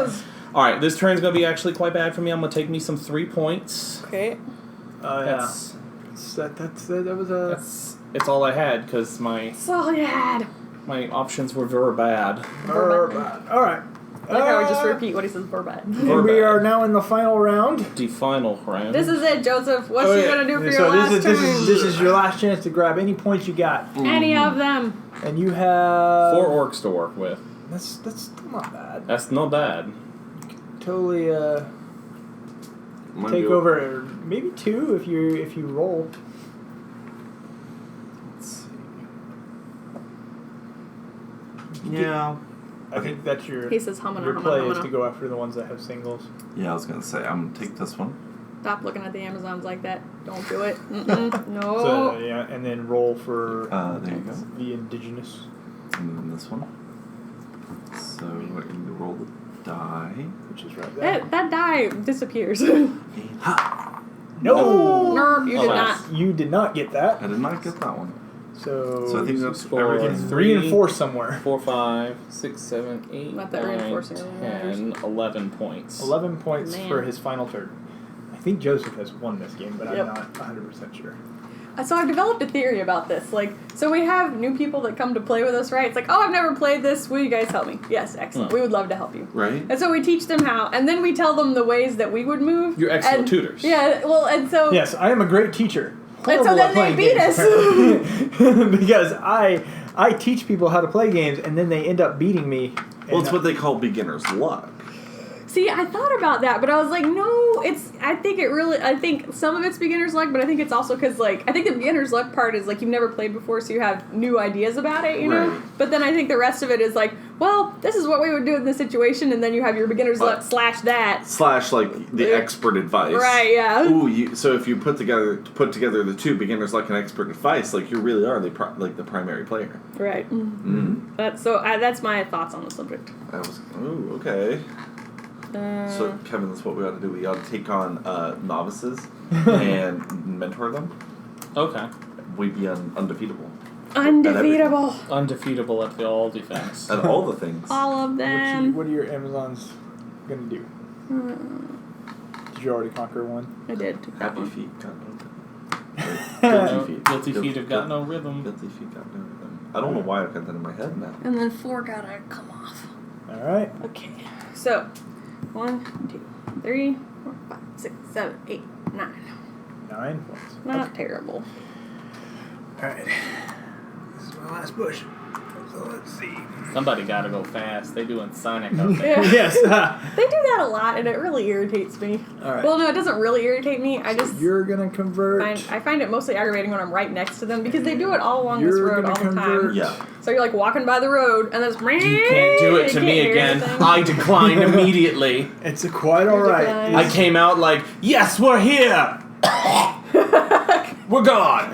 goes. All right, this turn's gonna be actually quite bad for me. I'm gonna take me some 3 points. Okay. Oh yeah. That's That was a. it's all I had because my That's all you had. options were very bad. All right. I like how we just repeat what he says for bad. And we are now in the final round. The final round. This is it, Joseph. What's you gonna do for your last turn? This is your last chance to grab any points you got, Any of them. and you have 4 orcs to work with. That's still not bad. That's not bad. Totally take over maybe 2 if you roll. Let's see. Yeah. I think that's your He says humana, your humana, play is humana. to go after the ones that have singles. Yeah, I was gonna say I'm gonna take this one. Stop looking at the Amazons like that. Don't do it. Mm-mm. No. So yeah, and then roll for There you go. the indigenous. And then this one. So we're going to roll the die. Which is right there. that die disappears. Ha! No, Nope, you did Alas. not. you did not get that. I did not get that one. So I think that's score everything. three. reinforce somewhere. 4, 5, 6, 7, 8, Not that 9, reinforcing really 10, 11 points. 11 points Man. for his final turn. I think Joseph has won this game, but Yep. I'm not 100% sure. So I've developed a theory about this. Like, so we have new people that come to play with us, right? It's like, oh, I've never played this. Will you guys help me? Yes, excellent. We would love to help you. Right? And so we teach them how, and then we tell them the ways that we would move. You're excellent and, tutors. Yeah, well, and so Yes, I am a great teacher. And so Horrible then at they playing beat games, us. apparently. Because I teach people how to play games, and then they end up beating me. Well, it's what they call beginner's luck. See, I thought about that, but I was like, no, I think some of it's beginner's luck, but I think it's also because, like, I think the beginner's luck part is, like, you've never played before, so you have new ideas about it, you know? Right. But then I think the rest of it is like, well, this is what we would do in this situation, and then you have your beginner's luck / that. / like the expert advice. Right, yeah. Ooh, so if you put together the two, beginner's luck and expert advice, like you really are the primary player. Right. Mm. That's my thoughts on the subject. That was okay. So Kevin, that's what we ought to do. We ought to take on novices and mentor them. Okay. We'd be undefeatable. Undefeatable. Undefeatable at all defense. At all the things. All of them. What are your Amazons gonna do? Did you already conquer one? I did. Happy feet got no rhythm. No, guilty feet have got no rhythm. Guilty feet got no rhythm. I don't know why I've got that in my head now. And then 4 gotta come off. All right. Okay. So, 1, 2, 3, 4, 5, 6, 7, 8, 9. 9 points. Not terrible. All right. This is my last push. So let's see. Somebody gotta go fast. They doing Sonic out there. Yeah. Yes. They do that a lot, and it really irritates me. All right. Well, no, it doesn't really irritate me. I just You're gonna convert. I find it mostly aggravating when I'm right next to them because they do it all along this You're road gonna all the time. convert. Yeah. So you're like walking by the road, and then it's You can't do it to me again. I declined immediately. It's quite all right. declined. I came out like, yes, we're here. We're gone.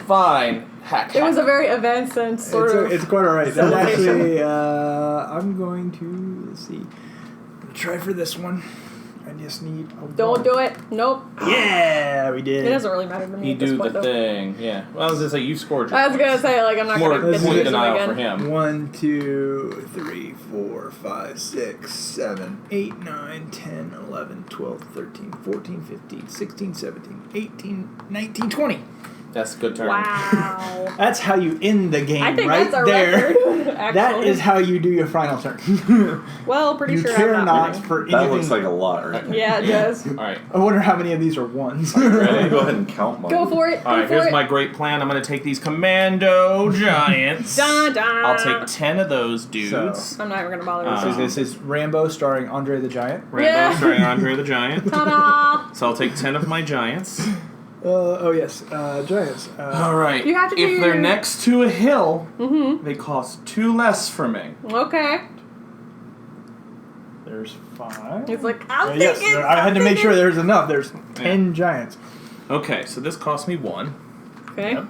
Fine. Hack, It was a hack. very events and sort of. It's quite all right. That's celebration. actually, I'm going to let's see. Try for this one. I just need. Don't do it. Nope. Yeah, we did. It doesn't really matter to me You at this do point, the though. thing. Yeah. Well, I was gonna say you scored your I was gonna points. say, like, I'm not More gonna This point is- use them denial for again. him. 1, 2, 3, 4, 5, 6, 7, 8, 9, 10, 11, 12, 13, 14, 15, 16, 17, 18, 19, 20. That's a good turn. Wow. That's how you end the game I think right that's a there. record. Actually. That is how you do your final turn. Well, pretty you sure care I'm not winning. for anything. That looks like a lot, right? Yeah, it does. All right. I wonder how many of these are ones. Ready? Go ahead and count mine. Go for it. All Go right. for Here's it. my great plan. I'm gonna take these commando giants. Dun, dun. I'll take 10 of those dudes. So- I'm not even gonna bother with So this. this is Rambo starring Andre the Giant. Rambo Yeah. starring Andre the Giant. Ta-da! So I'll take 10 of my giants. Oh yes, Giants. All right. You have to do if they're your- next to a hill, Mm-hmm. they cost 2 less for me. Okay. There's 5. It's like, I'm Yes, thinking. I had to make sure there's enough. There's 10 Yeah. Giants. Okay, so this cost me 1. Okay. Yep.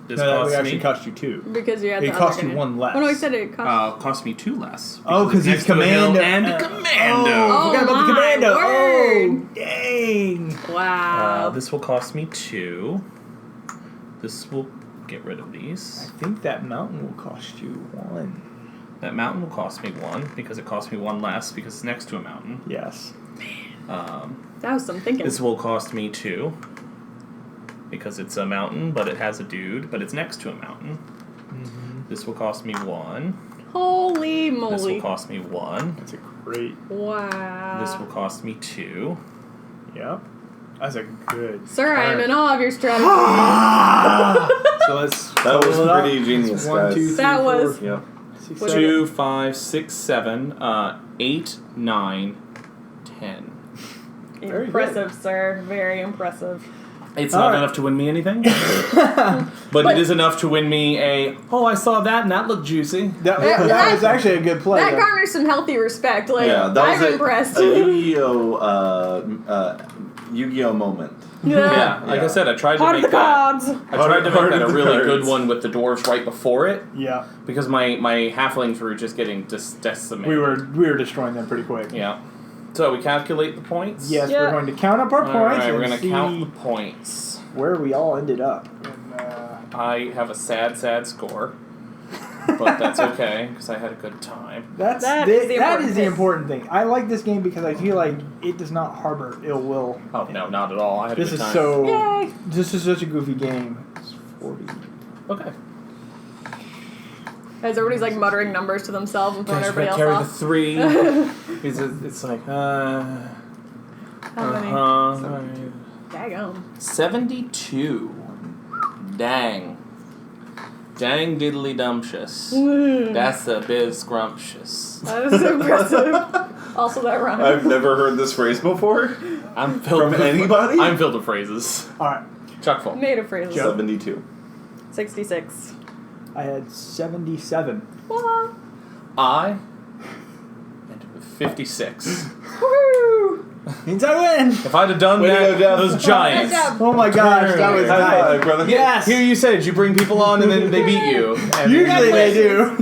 This No, that would costs actually me. cost you 2. Because you had It the cost other you guy. 1 less. Oh no, he said it cost. Cost me 2 less. Oh, because it's he's next to a hill commando. and a commando. Oh, forgot about the my commando. word. Oh, dang. Wow. This will cost me 2. This will get rid of I these. think that mountain will cost you 1. That mountain will cost me 1 because it cost me 1 less because it's next to a mountain. Yes. That was some thinking. This will cost me 2 because it's a mountain, but it has a dude, but it's next to a mountain. This will cost me 1. Holy This will moly. cost me 1. That's a great. Wow. This will cost me 2. Yep. That's a good. Sir, I am in awe of your strategy. So let's. That was total it up. pretty genius, It's 1, guys. 2, 3, That 4, was- Yep. 6, What 2, 5, 6, 7, 8, 9, 10. Very Impressive, sir. Very impressive. It's All not right. enough to win me anything, but it is enough to win me I saw that and that looked juicy. That was actually a good play. That though. garners some healthy respect. Like, Yeah, that I'm was impressed. a Yu-Gi-Oh moment. Yeah, like I said, I tried to Heart of make the that. gods. I tried to Heart make that of a the really cards. good one with the dwarves right before it, Yeah. because my halflings were just getting decimated. We were destroying them pretty quick. Yeah. So we calculate the points. Yes, Yeah. we're going to count up our All points right, we're and gonna see count the points. where we all ended up. And, I have a sad score, but that's okay because I had a good time. that That is is the the important important thing. I like this game because I feel like it does not harbor ill will. Oh no, not at all. I had This a good is time. so. Yay. This is such a goofy game. It's 40. Okay. As everybody's like muttering numbers to themselves and throwing Guys, everybody carry else the off. 3. it's like How many? Daggum. 72. Dang. Dang diddly dumptious. That's a bit scrumptious. That is impressive. Also, that rhymes. I've never heard this phrase before. I'm filled From with anybody? I'm filled with phrases. All right. Chock full. Native phrases. 72. 66. I had 77. Wah. I ended with 56. Woo! Means I win. If I'd have done Way to that, go, Jeff. those giants. Good job. Oh my gosh, that was High nice. five, brother. Yes. Here you said you bring people on and then they beat you. And Usually they do.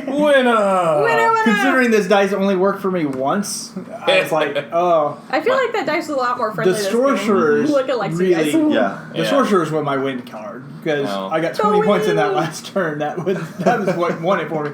Winner! Winner. Considering this dice only worked for me once, I was like, oh. I feel like that dice is a lot more friendly. The this sorcerers game. Look at Lexi really- dice. Yeah. The Yeah. sorcerers were my win card because Oh. I got The 20 points in that win. last turn. That was what won it for me.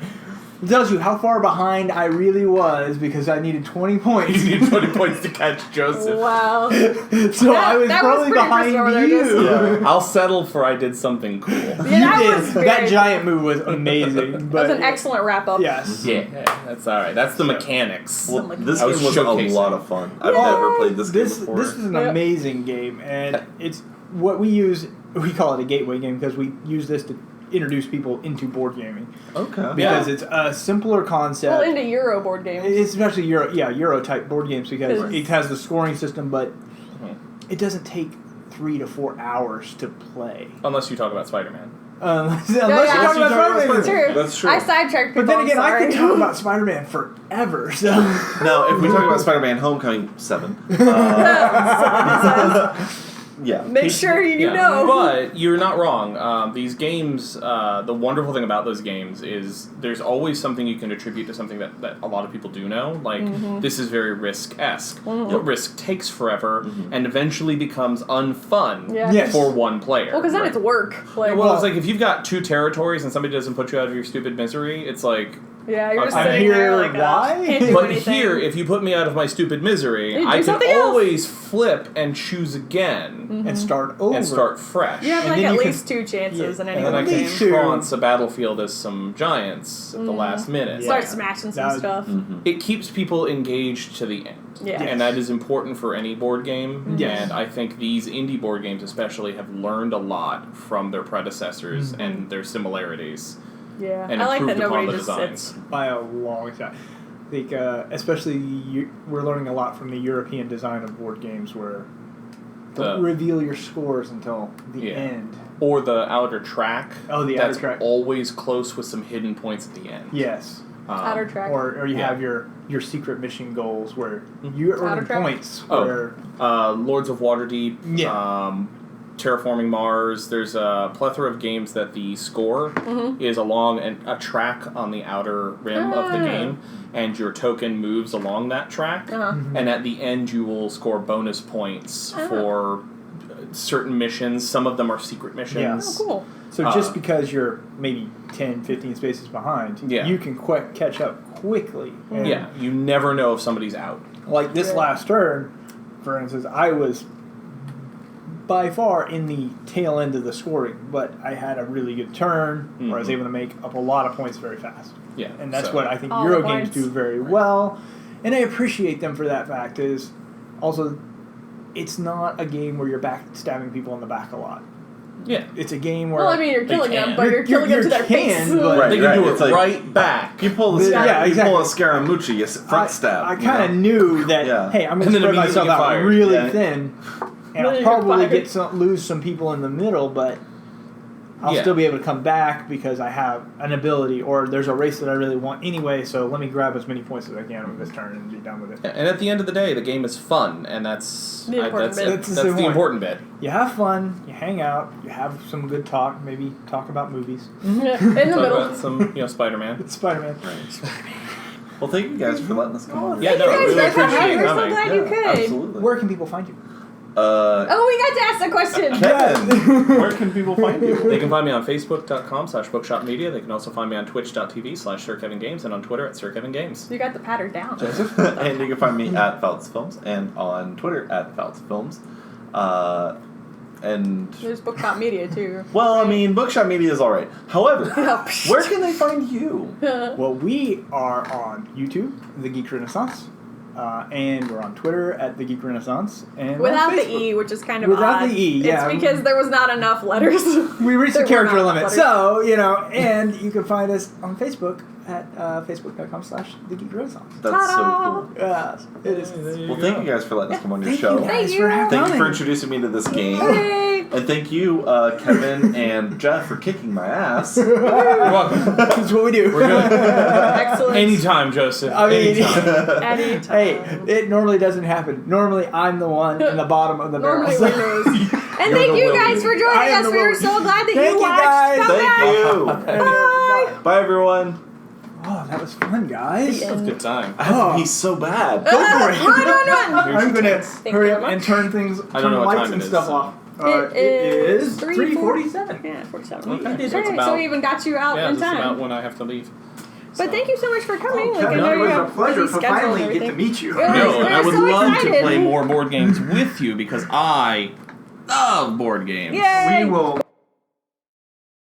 It tells you how far behind I really was because I needed 20 points. You need 20 points to catch Joseph. Wow. So I was that was probably pretty behind impressive over there, you. Joseph. Yeah. I'll settle for I did something cool. Yeah, You that did. was That very- giant move was amazing. That But was an excellent wrap up. Yes. Yeah, that's alright. That's the mechanics. Well, this I game was was a showcasing. lot of fun. I've Yeah. never played this game This before. is an Yep. amazing game, and it's what we use. We call it a gateway game because we use this to introduce people into board gaming Okay. because it's a simpler concept. Well, into Euro board games. It's especially Euro type board games because Because- it has the scoring system, but Mhm. it doesn't take 3 to 4 hours to play. Unless you talk about Spider-Man. Unless yeah. you're talking about Unless Spider-Man. It's true. That's true. I sidetracked people. But then I'm again, I sorry. could talk about Spider-Man forever. So Now, if we talk about Spider-Man Homecoming, 7. Yeah. Make sure you know. But you're not wrong. These games, the wonderful thing about those games is there's always something you can attribute to something that a lot of people do know. Like, this is very Risk-esque. But Risk takes forever and eventually becomes unfun Yeah. Yes. for one player. Well, because then Right. it's work. Like, Well, it's like if you've got 2 territories and somebody doesn't put you out of your stupid misery, it's like... yeah, you're just I'm sitting here, there like, why? can't do But anything. here, if you put me out of my stupid misery, You do I can something else. always flip and choose again and start over and start fresh. you have and like then at you can- least 2 chances in any And then I one can game. At least 2. trounce a battlefield as some giants at the last minute. Yeah. Start smashing some That was- stuff. It keeps people engaged to the end. Yeah. And that is important for any board game. Yes. And I think these indie board games especially have learned a lot from their predecessors and their similarities. Yeah. And I like that improved upon nobody the just designs. sits. by a long time. I think, especially we're learning a lot from the European design of board games where don't reveal your scores until the end. Or the outer track. Oh, the that's outer track. always close with some hidden points at the end. Yes. Outer track. Or you Yeah. have your secret mission goals where you Outer earn track? points. Oh. Where Lords of Waterdeep. Yeah. Terraforming Mars. There's a plethora of games that the score is along a track on the outer rim of the game, and your token moves along that track, and at the end you will score bonus points for certain missions. Some of them are secret missions. Yeah. Oh, cool. So just because you're maybe 10, 15 spaces behind, you can catch up quickly. And you never know if somebody's out. Like this last turn, for instance, I was by far in the tail end of the scoring, but I had a really good turn where I was able to make up a lot of points very fast. Yeah, and that's what I think all Euro at games once. do very well, and I appreciate them for that fact. Is also, it's not a game where you're backstabbing people in the back a lot. Yeah, it's a game where Well, I mean, you're killing them, but you're killing them to their face. but they can do it's it like- right back. You pull the you pull a Scaramucci, you front stab. I kind of knew that. Hey, I'm going to spread myself out really thin, and I'll probably lose some people in the middle, but I'll still be able to come back because I have an ability, or there's a race that I really want anyway. So let me grab as many points as I can with this turn and be done with it. And at the end of the day, the game is fun, and that's the important bit. That's the important bit. You have fun, you hang out, you have some good talk, maybe talk about movies. In the Talk middle. about some, Spider-Man. It's Spider-Man. Well, thank you guys for letting us come on. Yeah, no, I really appreciate you We're so coming. glad you could. Absolutely. Where can people find you? Oh, we got to ask a question. Kevin, where can people find you? They can find me on Facebook.com/bookshopmedia. They can also find me on Twitch.tv/SirKevinGames and on Twitter at SirKevinGames. You got the pattern down. Joseph. And you can find me at Fouts Films and on Twitter at Fouts Films. And There's Bookshop Media too. well, I mean, Bookshop Media is all right. However, where can they find you? Well, we are on YouTube, The Geek Renaissance, and we're on Twitter at The Geek Renaissance, and Without on the Facebook. E, which is kind of Without odd. the E, yeah. It's because there was not enough letters. We reached the There were character not limit, letters. so and you can find us on Facebook at facebook.com/The Geek Renaissance. That's so Ta-da! cool. Yes, it is. Well, thank you guys for letting us come on your Thank show. you guys Thank for you. having Thank you for me. introducing me to this game. Hey. And thank you, Kevin and Jeff, for kicking my ass. You're welcome. That's what we do. We're good. Excellent. Anytime, Joseph. I mean, Anytime. Anytime. hey, it normally doesn't happen. Normally, I'm the one in the bottom of the barrel. Normally So- winners. And thank you guys for I joining am us. the We were Willy. so glad that Thank you you, watched. guys. Come Thank back. you. Bye. Bye, everyone. Oh, that was fun, guys. That was a good time. I have to be so bad. Go for it. Run. I'm gonna Thank hurry you up very and much. turn things, I don't turn know what lights time and it is, stuff so- off. It is 3:47. Yeah, 47. Okay. Alright, So it's so about- we even got you out Yeah, in this is about time. when I have to leave. But thank you so much for coming. Oh, like, I Kevin, know it you was have a pleasure busy to schedules and finally get to everything. meet you. Yeah. No, and I We're would so love to excited. play more board games with you because I love board games. Yay! We will